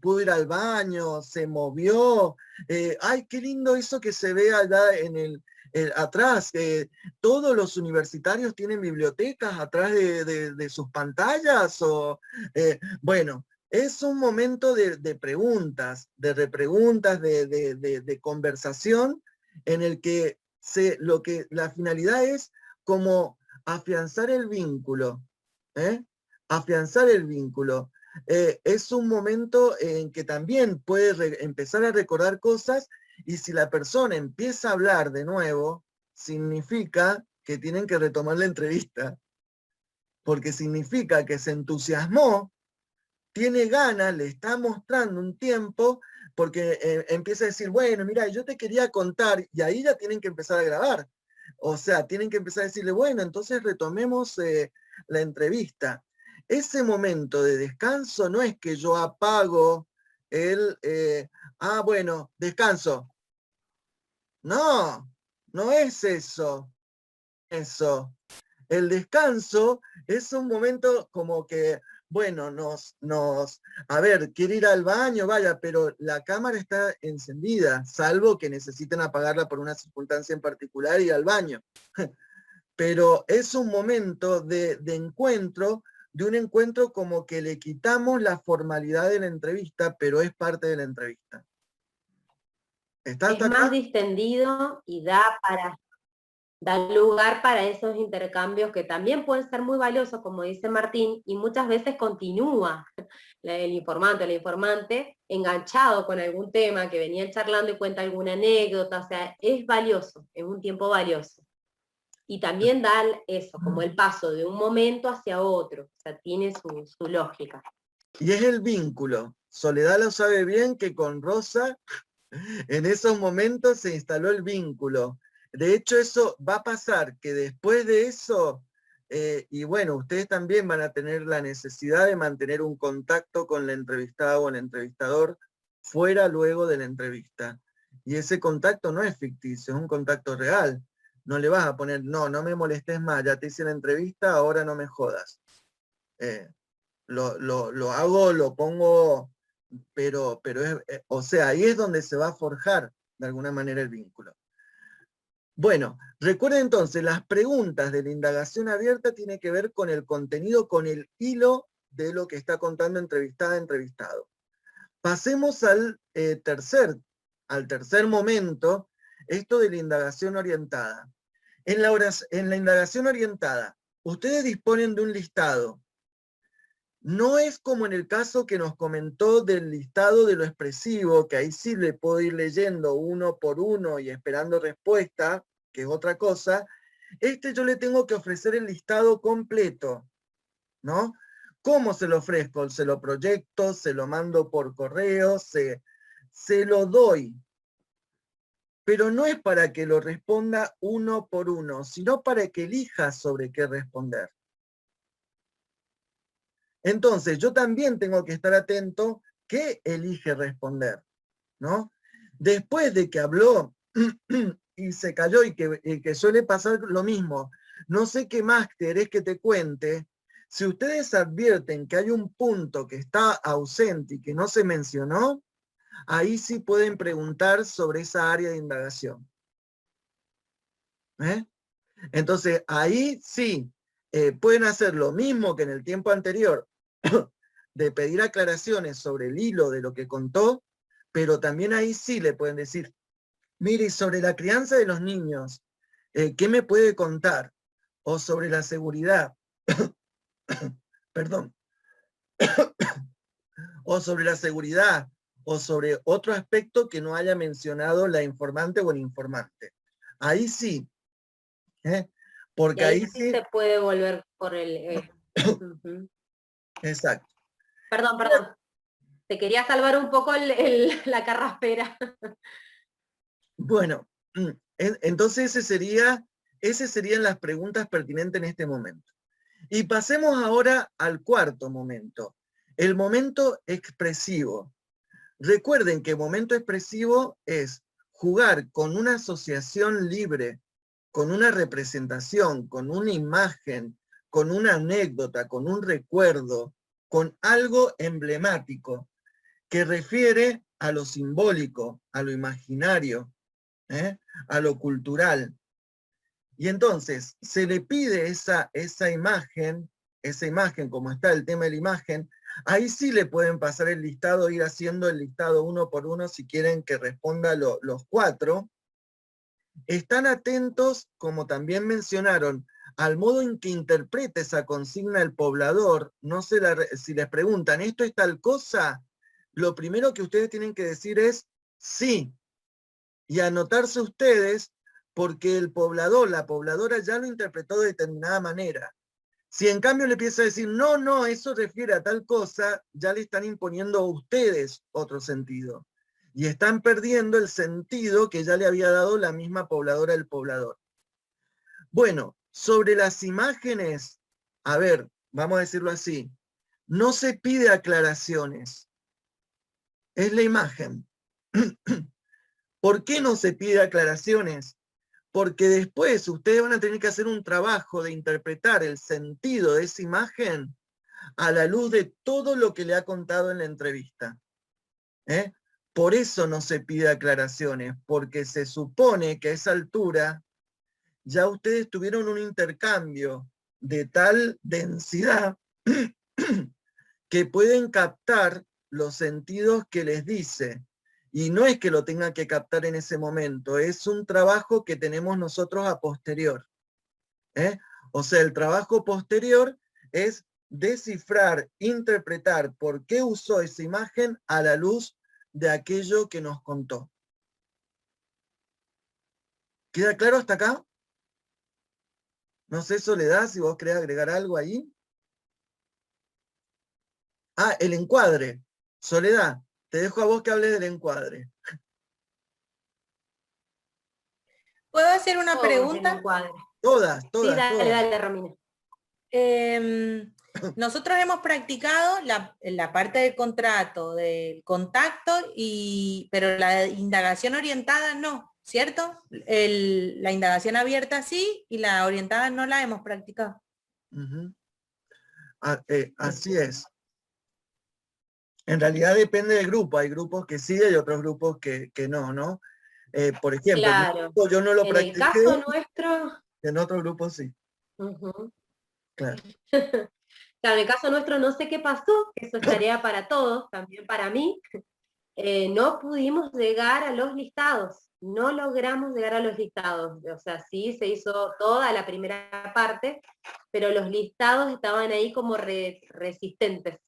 pudo ir al baño, se movió. Ay, qué lindo eso que se ve allá atrás. Todos los universitarios tienen bibliotecas atrás de sus pantallas. Bueno, es un momento de preguntas, de repreguntas, de conversación en el que la finalidad es como afianzar el vínculo. Afianzar el vínculo. Es un momento en que también puede empezar a recordar cosas, y si la persona empieza a hablar de nuevo, significa que tienen que retomar la entrevista, porque significa que se entusiasmó, tiene ganas, le está mostrando un tiempo, porque empieza a decir, bueno, mira, yo te quería contar, y ahí ya tienen que empezar a grabar. O sea, tienen que empezar a decirle, bueno, entonces retomemos la entrevista. Ese momento de descanso no es que yo apago bueno, descanso. No, no es eso. El descanso es un momento como que, bueno, a ver, quiere ir al baño, vaya, pero la cámara está encendida, salvo que necesiten apagarla por una circunstancia en particular y ir al baño. Pero es un momento de encuentro, de un encuentro como que le quitamos la formalidad de la entrevista, pero es parte de la entrevista. ¿Está hasta Es más acá? distendido y da lugar para esos intercambios que también pueden ser muy valiosos, como dice Martín, y muchas veces continúa el informante o la informante enganchado con algún tema que venían charlando y cuenta alguna anécdota. O sea, es valioso, es un tiempo valioso. Y también da eso, como el paso de un momento hacia otro. O sea, tiene su lógica. Y es el vínculo. Soledad lo sabe bien, que con Rosa en esos momentos se instaló el vínculo. De hecho, eso va a pasar, que después de eso, y bueno, ustedes también van a tener la necesidad de mantener un contacto con la entrevistada o el entrevistador fuera luego de la entrevista. Y ese contacto no es ficticio, es un contacto real. No le vas a poner, no me molestes más, ya te hice la entrevista, ahora no me jodas. Lo hago, lo pongo, pero o sea, ahí es donde se va a forjar de alguna manera el vínculo. Bueno, recuerden entonces, las preguntas de la indagación abierta tienen que ver con el contenido, con el hilo de lo que está contando entrevistada, entrevistado. Pasemos al tercer momento, esto de la indagación orientada. En la indagación orientada, ustedes disponen de un listado. No es como en el caso que nos comentó del listado de lo expresivo, que ahí sí le puedo ir leyendo uno por uno y esperando respuesta, que es otra cosa, yo le tengo que ofrecer el listado completo, ¿no? ¿Cómo se lo ofrezco? Se lo proyecto, se lo mando por correo, se lo doy. Pero no es para que lo responda uno por uno, sino para que elija sobre qué responder. Entonces, yo también tengo que estar atento qué elige responder, ¿no? Después de que habló y se cayó y que suele pasar lo mismo, no sé qué más querés que te cuente. Si ustedes advierten que hay un punto que está ausente y que no se mencionó, ahí sí pueden preguntar sobre esa área de indagación. ¿Eh? Entonces, ahí sí, pueden hacer lo mismo que en el tiempo anterior, de pedir aclaraciones sobre el hilo de lo que contó, pero también ahí sí le pueden decir, mire, sobre la crianza de los niños, ¿qué me puede contar? O sobre la seguridad, perdón, o sobre la seguridad, o sobre otro aspecto que no haya mencionado la informante o el informante. Ahí sí, porque Y ahí ahí sí sí, se puede volver por el... Ujú. exacto. Perdón, te quería salvar un poco la carraspera. Bueno, entonces esas serían las preguntas pertinentes en este momento. Y pasemos ahora al cuarto momento, el momento expresivo. Recuerden que momento expresivo es jugar con una asociación libre, con una representación, con una imagen, con una anécdota, con un recuerdo, con algo emblemático que refiere a lo simbólico, a lo imaginario, a lo cultural. Y entonces se le pide esa imagen, como está el tema de la imagen, ahí sí le pueden pasar el listado, ir haciendo el listado uno por uno si quieren que responda los 4. Están atentos, como también mencionaron, al modo en que interpreta esa consigna el poblador. No sé si les preguntan, ¿esto es tal cosa? Lo primero que ustedes tienen que decir es sí, y anotarse ustedes porque el poblador, la pobladora ya lo interpretó de determinada manera. Si en cambio le empieza a decir, no, no, eso refiere a tal cosa, ya le están imponiendo a ustedes otro sentido. Y están perdiendo el sentido que ya le había dado la misma pobladora del poblador. Bueno, sobre las imágenes, a ver, vamos a decirlo así, no se pide aclaraciones, es la imagen. ¿Por qué no se pide aclaraciones? Porque después ustedes van a tener que hacer un trabajo de interpretar el sentido de esa imagen a la luz de todo lo que le ha contado en la entrevista. Por eso no se pide aclaraciones, porque se supone que a esa altura ya ustedes tuvieron un intercambio de tal densidad que pueden captar los sentidos que les dice. Y no es que lo tengan que captar en ese momento, es un trabajo que tenemos nosotros a posterior. O sea, el trabajo posterior es descifrar, interpretar por qué usó esa imagen a la luz de aquello que nos contó. ¿Queda claro hasta acá? No sé, Soledad, si vos querés agregar algo ahí. Ah, el encuadre. Soledad, te dejo a vos que hables del encuadre. ¿Puedo hacer una Todos en pregunta? encuadre. Todas, Sí, todas, dale, todas. dale, Romina. Nosotros hemos practicado la parte del contrato, del contacto, pero la indagación orientada no, ¿cierto? La indagación abierta sí y la orientada no la hemos practicado. Uh-huh. Así es. En realidad depende del grupo. Hay grupos que sí, hay otros grupos que no, ¿no? Por ejemplo, Claro. en mi grupo yo no lo En practiqué, el caso nuestro... en otro grupo sí. Uh-huh. Claro. Claro, en el caso nuestro no sé qué pasó, eso es tarea para todos, también para mí. No pudimos llegar a los listados, no logramos llegar a los listados. O sea, sí se hizo toda la primera parte, pero los listados estaban ahí como resistentes.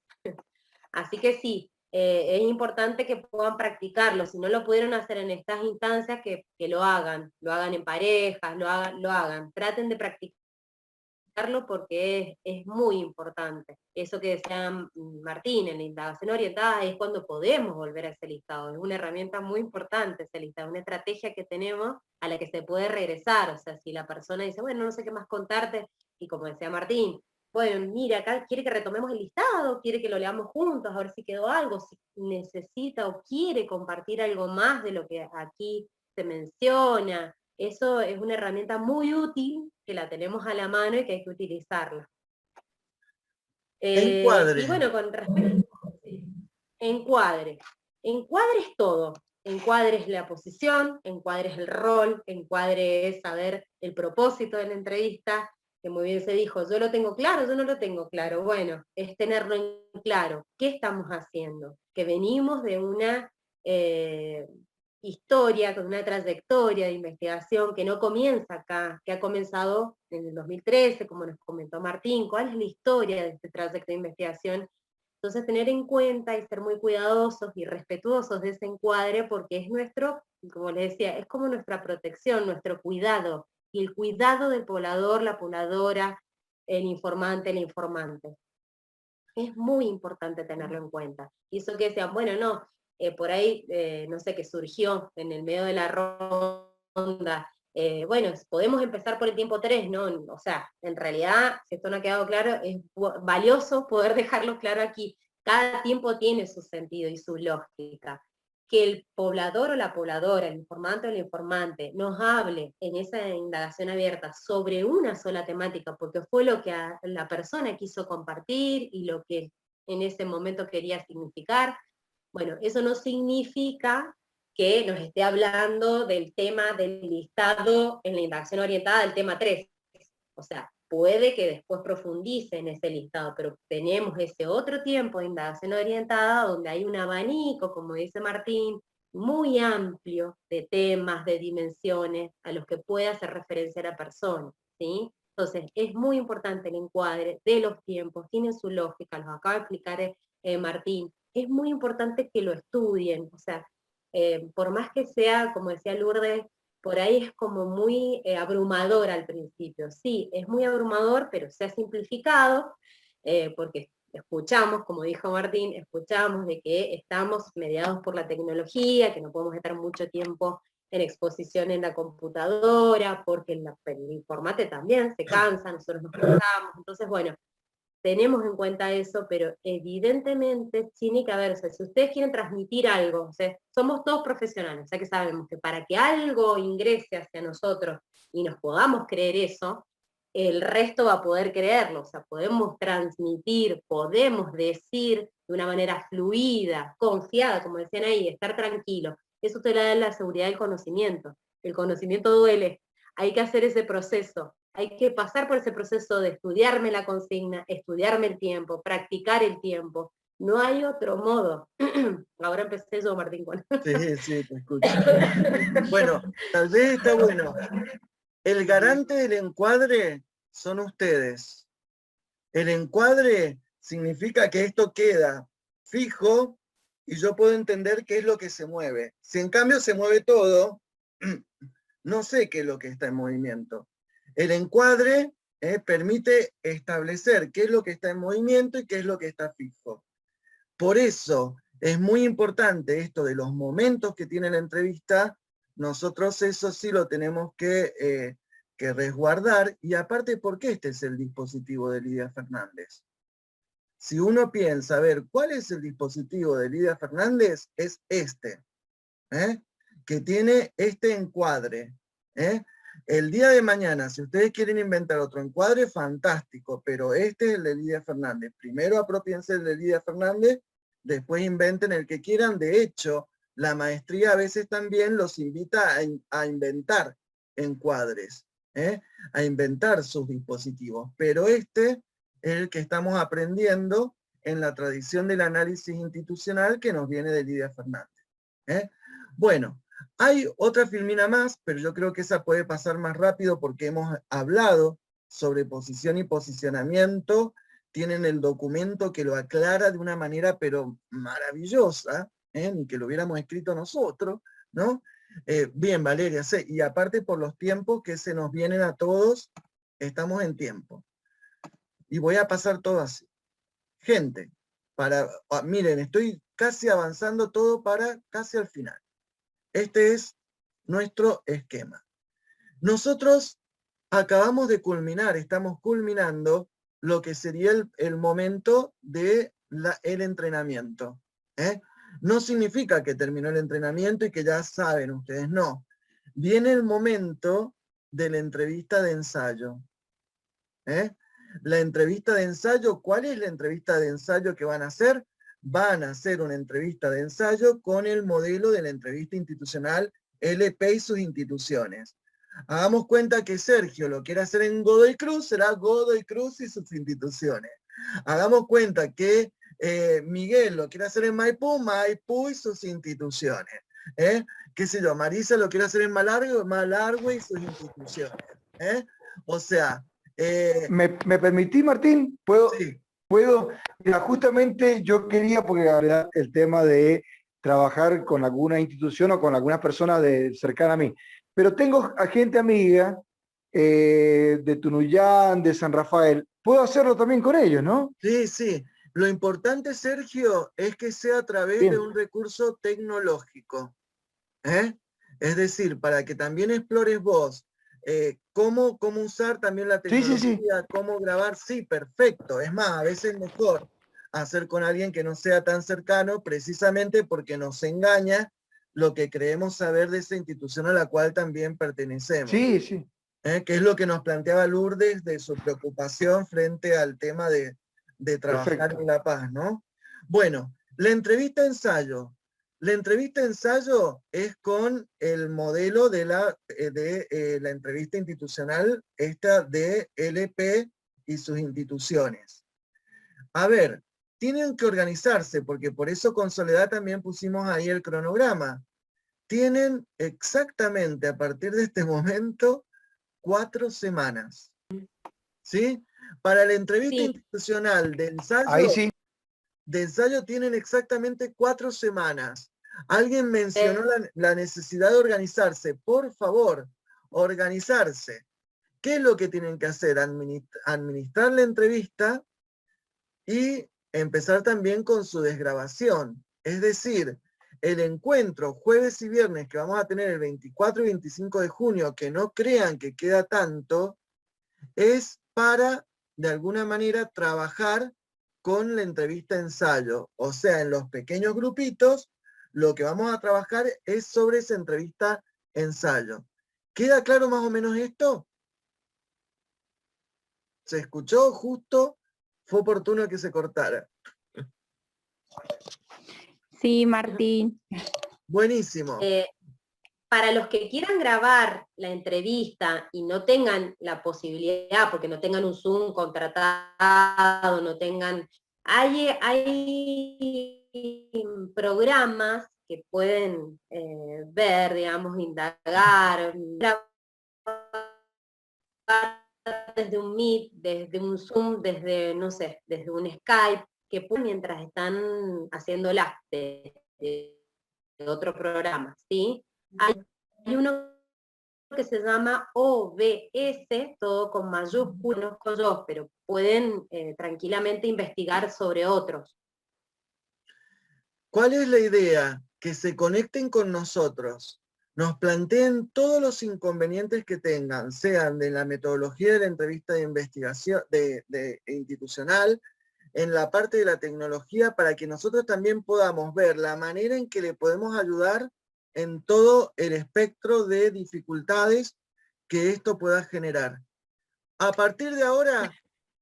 Así que sí, es importante que puedan practicarlo. Si no lo pudieron hacer en estas instancias, que lo hagan en parejas, lo hagan. Traten de practicarlo porque es muy importante. Eso que decía Martín, en la indagación orientada es cuando podemos volver a ese listado. Es una herramienta muy importante ese listado, una estrategia que tenemos a la que se puede regresar. O sea, si la persona dice, bueno, no sé qué más contarte, y como decía Martín, bueno, mira, acá quiere que retomemos el listado, quiere que lo leamos juntos, a ver si quedó algo, si necesita o quiere compartir algo más de lo que aquí se menciona. Eso es una herramienta muy útil, que la tenemos a la mano y que hay que utilizarla. Encuadre. Y bueno, con respecto encuadre. Encuadre es todo. Encuadre es la posición, encuadre es el rol, encuadre es saber el propósito de la entrevista, que muy bien se dijo, yo lo tengo claro, yo no lo tengo claro. Bueno, es tenerlo en claro. ¿Qué estamos haciendo? Que venimos de una historia, con una trayectoria de investigación que no comienza acá, que ha comenzado en el 2013, como nos comentó Martín. ¿Cuál es la historia de este trayecto de investigación? Entonces, tener en cuenta y ser muy cuidadosos y respetuosos de ese encuadre, porque es nuestro, como les decía, es como nuestra protección, nuestro cuidado, y el cuidado del poblador, la pobladora, el informante, la informante. Es muy importante tenerlo en cuenta. Y eso que decían, bueno, no, por ahí, no sé, qué surgió en el medio de la ronda, bueno, podemos empezar por el tiempo 3, ¿no? O sea, en realidad, si esto no ha quedado claro, es valioso poder dejarlo claro aquí. Cada tiempo tiene su sentido y su lógica. Que el poblador o la pobladora, el informante o el informante, nos hable en esa indagación abierta sobre una sola temática, porque fue lo que la persona quiso compartir y lo que en ese momento quería significar. Bueno, eso no significa que nos esté hablando del tema del listado en la indagación orientada del tema 3. O sea, puede que después profundice en ese listado, pero tenemos ese otro tiempo de indagación orientada donde hay un abanico, como dice Martín, muy amplio de temas, de dimensiones a los que puede hacer referencia la persona, ¿sí? Entonces, es muy importante el encuadre de los tiempos, tiene su lógica, los acaba de explicar Martín. Es muy importante que lo estudien, o sea, por más que sea, como decía Lourdes, por ahí es como muy abrumador al principio. Sí, es muy abrumador, pero se ha simplificado, porque escuchamos, como dijo Martín, escuchamos de que estamos mediados por la tecnología, que no podemos estar mucho tiempo en exposición en la computadora, porque el informante también se cansa, nosotros nos cansamos. Entonces, bueno, tenemos en cuenta eso, pero evidentemente tiene que haber, o sea, si ustedes quieren transmitir algo, o sea, somos todos profesionales, o sea que sabemos que para que algo ingrese hacia nosotros y nos podamos creer eso, el resto va a poder creerlo, o sea, podemos transmitir, podemos decir de una manera fluida, confiada, como decían ahí, estar tranquilo. Eso te da la seguridad del conocimiento. El conocimiento duele, hay que hacer ese proceso. Hay que pasar por ese proceso de estudiarme la consigna, estudiarme el tiempo, practicar el tiempo. No hay otro modo. Ahora empecé yo, Martín. Sí, sí, te escucho. Bueno, tal vez está bueno. El garante del encuadre son ustedes. El encuadre significa que esto queda fijo y yo puedo entender qué es lo que se mueve. Si en cambio se mueve todo, no sé qué es lo que está en movimiento. El encuadre permite establecer qué es lo que está en movimiento y qué es lo que está fijo. Por eso es muy importante esto de los momentos que tiene la entrevista. Nosotros eso sí lo tenemos que resguardar, y aparte porque este es el dispositivo de Lidia Fernández. Si uno piensa, a ver, ¿cuál es el dispositivo de Lidia Fernández? Es este, que tiene este encuadre. El día de mañana, si ustedes quieren inventar otro encuadre, fantástico, pero este es el de Lidia Fernández. Primero apropiense el de Lidia Fernández, después inventen el que quieran. De hecho, la maestría a veces también los invita a inventar encuadres, a inventar sus dispositivos, pero este es el que estamos aprendiendo en la tradición del análisis institucional que nos viene de Lidia Fernández. Bueno, hay otra filmina más, pero yo creo que esa puede pasar más rápido porque hemos hablado sobre posición y posicionamiento, tienen el documento que lo aclara de una manera pero maravillosa, ni que lo hubiéramos escrito nosotros, ¿no? Bien, Valeria, sí, y aparte por los tiempos que se nos vienen a todos, estamos en tiempo. Y voy a pasar todo así. Gente, miren, estoy casi avanzando todo para casi al final. Este es nuestro esquema. Nosotros acabamos de culminar, estamos culminando lo que sería el momento del entrenamiento. No significa que terminó el entrenamiento y que ya saben ustedes, no. Viene el momento de la entrevista de ensayo. La entrevista de ensayo, ¿cuál es la entrevista de ensayo que van a hacer? Van a hacer una entrevista de ensayo con el modelo de la entrevista institucional LP y sus instituciones. Hagamos cuenta que Sergio lo quiere hacer en Godoy Cruz, será Godoy Cruz y sus instituciones. Hagamos cuenta que Miguel lo quiere hacer en Maipú, Maipú y sus instituciones. Qué sé yo, Marisa lo quiere hacer en Malargüe y sus instituciones. O sea... ¿Me permití, Martín? Sí. ¿Puedo? Mira, justamente yo quería, porque la verdad, el tema de trabajar con alguna institución o con alguna persona cercana a mí. Pero tengo a gente amiga de Tunuyán, de San Rafael. Puedo hacerlo también con ellos, ¿no? Sí, sí. Lo importante, Sergio, es que sea a través de un recurso tecnológico. Es decir, para que también explores vos cómo usar también la tecnología, cómo grabar, sí, perfecto. Es más, a veces es mejor hacer con alguien que no sea tan cercano, precisamente porque nos engaña lo que creemos saber de esa institución a la cual también pertenecemos. Sí, sí. Que es lo que nos planteaba Lourdes de su preocupación frente al tema de trabajar en La Paz, ¿no? Bueno, la entrevista ensayo. La entrevista ensayo es con el modelo de la entrevista institucional, esta de LP y sus instituciones. A ver, tienen que organizarse, porque por eso con Soledad también pusimos ahí el cronograma. Tienen exactamente a partir de este momento 4 semanas. ¿Sí? Para la entrevista institucional de ensayo, ahí sí. De ensayo tienen exactamente 4 semanas. Alguien mencionó la necesidad de organizarse. Por favor, organizarse. ¿Qué es lo que tienen que hacer? Administrar la entrevista y empezar también con su desgrabación. Es decir, el encuentro jueves y viernes que vamos a tener el 24 y 25 de junio, que no crean que queda tanto, es para, de alguna manera, trabajar con la entrevista ensayo. O sea, en los pequeños grupitos, lo que vamos a trabajar es sobre esa entrevista ensayo. ¿Queda claro más o menos esto? ¿Se escuchó justo? Fue oportuno que se cortara. Sí, Martín. Buenísimo. Para los que quieran grabar la entrevista y no tengan la posibilidad, porque no tengan un Zoom contratado, no tengan... Hay programas que pueden ver, digamos, indagar, grabar desde un Meet, desde un Zoom, desde, no sé, desde un Skype, que pueden mientras están haciendo de otro programa, ¿sí? Hay uno que se llama OBS, todo con mayúsculas, con yo, pero pueden tranquilamente investigar sobre otros. ¿Cuál es la idea? Que se conecten con nosotros, nos planteen todos los inconvenientes que tengan, sean de la metodología de la entrevista de investigación institucional, en la parte de la tecnología, para que nosotros también podamos ver la manera en que le podemos ayudar en todo el espectro de dificultades que esto pueda generar. A partir de ahora,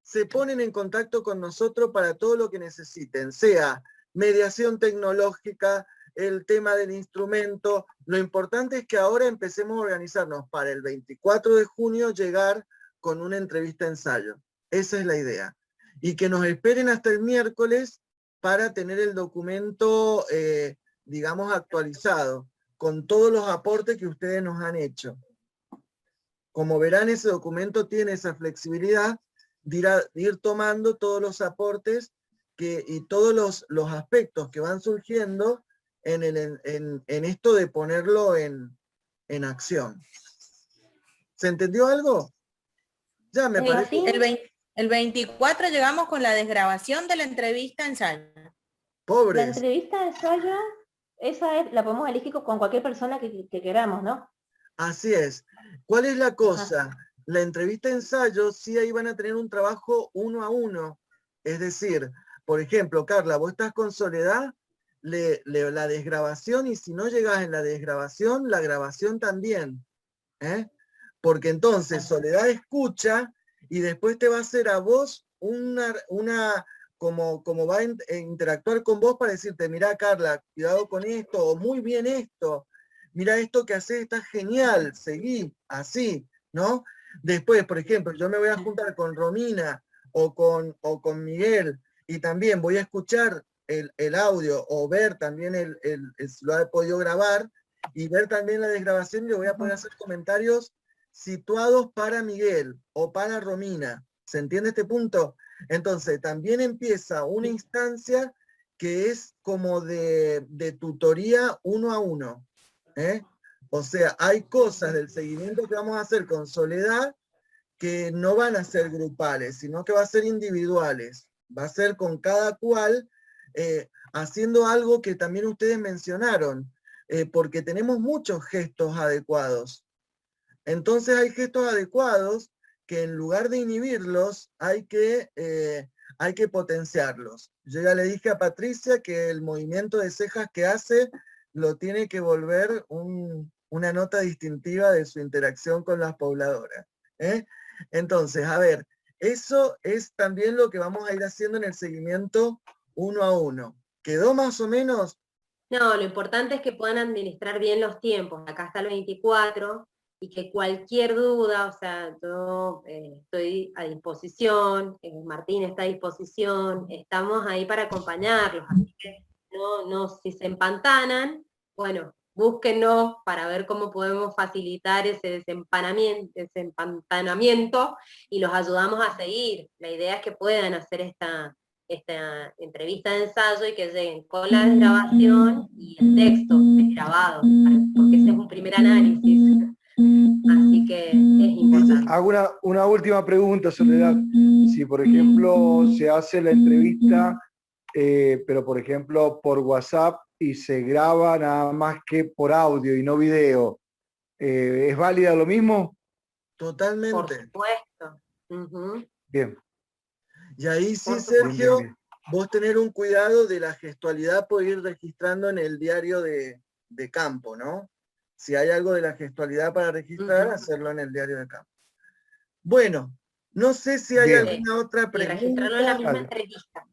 se ponen en contacto con nosotros para todo lo que necesiten, sea mediación tecnológica, el tema del instrumento. Lo importante es que ahora empecemos a organizarnos para el 24 de junio llegar con una entrevista ensayo. Esa es la idea. Y que nos esperen hasta el miércoles para tener el documento, digamos, actualizado, con todos los aportes que ustedes nos han hecho. Como verán, ese documento tiene esa flexibilidad de ir tomando todos los aportes y todos los aspectos que van surgiendo en esto de ponerlo en acción. ¿Se entendió algo? Ya me parece. El 24 llegamos con la desgrabación de la entrevista ensayo. La Pobres. entrevista de ensayo, la podemos elegir con cualquier persona que queramos, ¿no? Así es. ¿Cuál es la cosa? La entrevista ensayo sí ahí van a tener un trabajo 1 a 1. Es decir, por ejemplo, Carla, vos estás con Soledad, la desgrabación, y si no llegas en la desgrabación, la grabación también. Porque entonces Soledad escucha y después te va a hacer a vos como va a interactuar con vos para decirte, mirá Carla, cuidado con esto, o muy bien esto, mirá esto que haces, está genial, seguí, así, ¿no? Después, por ejemplo, yo me voy a juntar con Romina o con Miguel y también voy a escuchar el audio o ver también si lo he podido grabar y ver también la desgrabación y le voy a poder hacer comentarios situados para Miguel o para Romina. ¿Se entiende este punto? Entonces, también empieza una instancia que es como de tutoría 1 a 1. O sea, hay cosas del seguimiento que vamos a hacer con Soledad que no van a ser grupales, sino que va a ser individuales. Va a ser con cada cual haciendo algo que también ustedes mencionaron, porque tenemos muchos gestos adecuados. Entonces hay gestos adecuados que en lugar de inhibirlos hay que potenciarlos. Yo ya le dije a Patricia que el movimiento de cejas que hace lo tiene que volver una nota distintiva de su interacción con las pobladoras. Entonces, a ver, eso es también lo que vamos a ir haciendo en el seguimiento 1 a 1. ¿Quedó más o menos? No, lo importante es que puedan administrar bien los tiempos. Acá está el 24, y que cualquier duda, o sea, yo estoy a disposición, Martín está a disposición, estamos ahí para acompañarlos, así que si se empantanan, bueno, búsquenos para ver cómo podemos facilitar ese desempantanamiento y los ayudamos a seguir. La idea es que puedan hacer esta entrevista de ensayo y que lleguen con la desgrabación y el texto grabado, porque ese es un primer análisis. Así que es importante. Hago una última pregunta, Soledad. Si, por ejemplo, se hace la entrevista, pero, por ejemplo, por WhatsApp y se graba nada más que por audio y no video, ¿es válida lo mismo? Totalmente. Por supuesto. Bien. Y ahí sí, Por Sergio, bien. vos tener un cuidado de la gestualidad por ir registrando en el diario de campo, ¿no? Si hay algo de la gestualidad para registrar, hacerlo en el diario de campo. Bueno, no sé si hay Bien. alguna otra Y registrarlo en la pregunta. misma entrevista.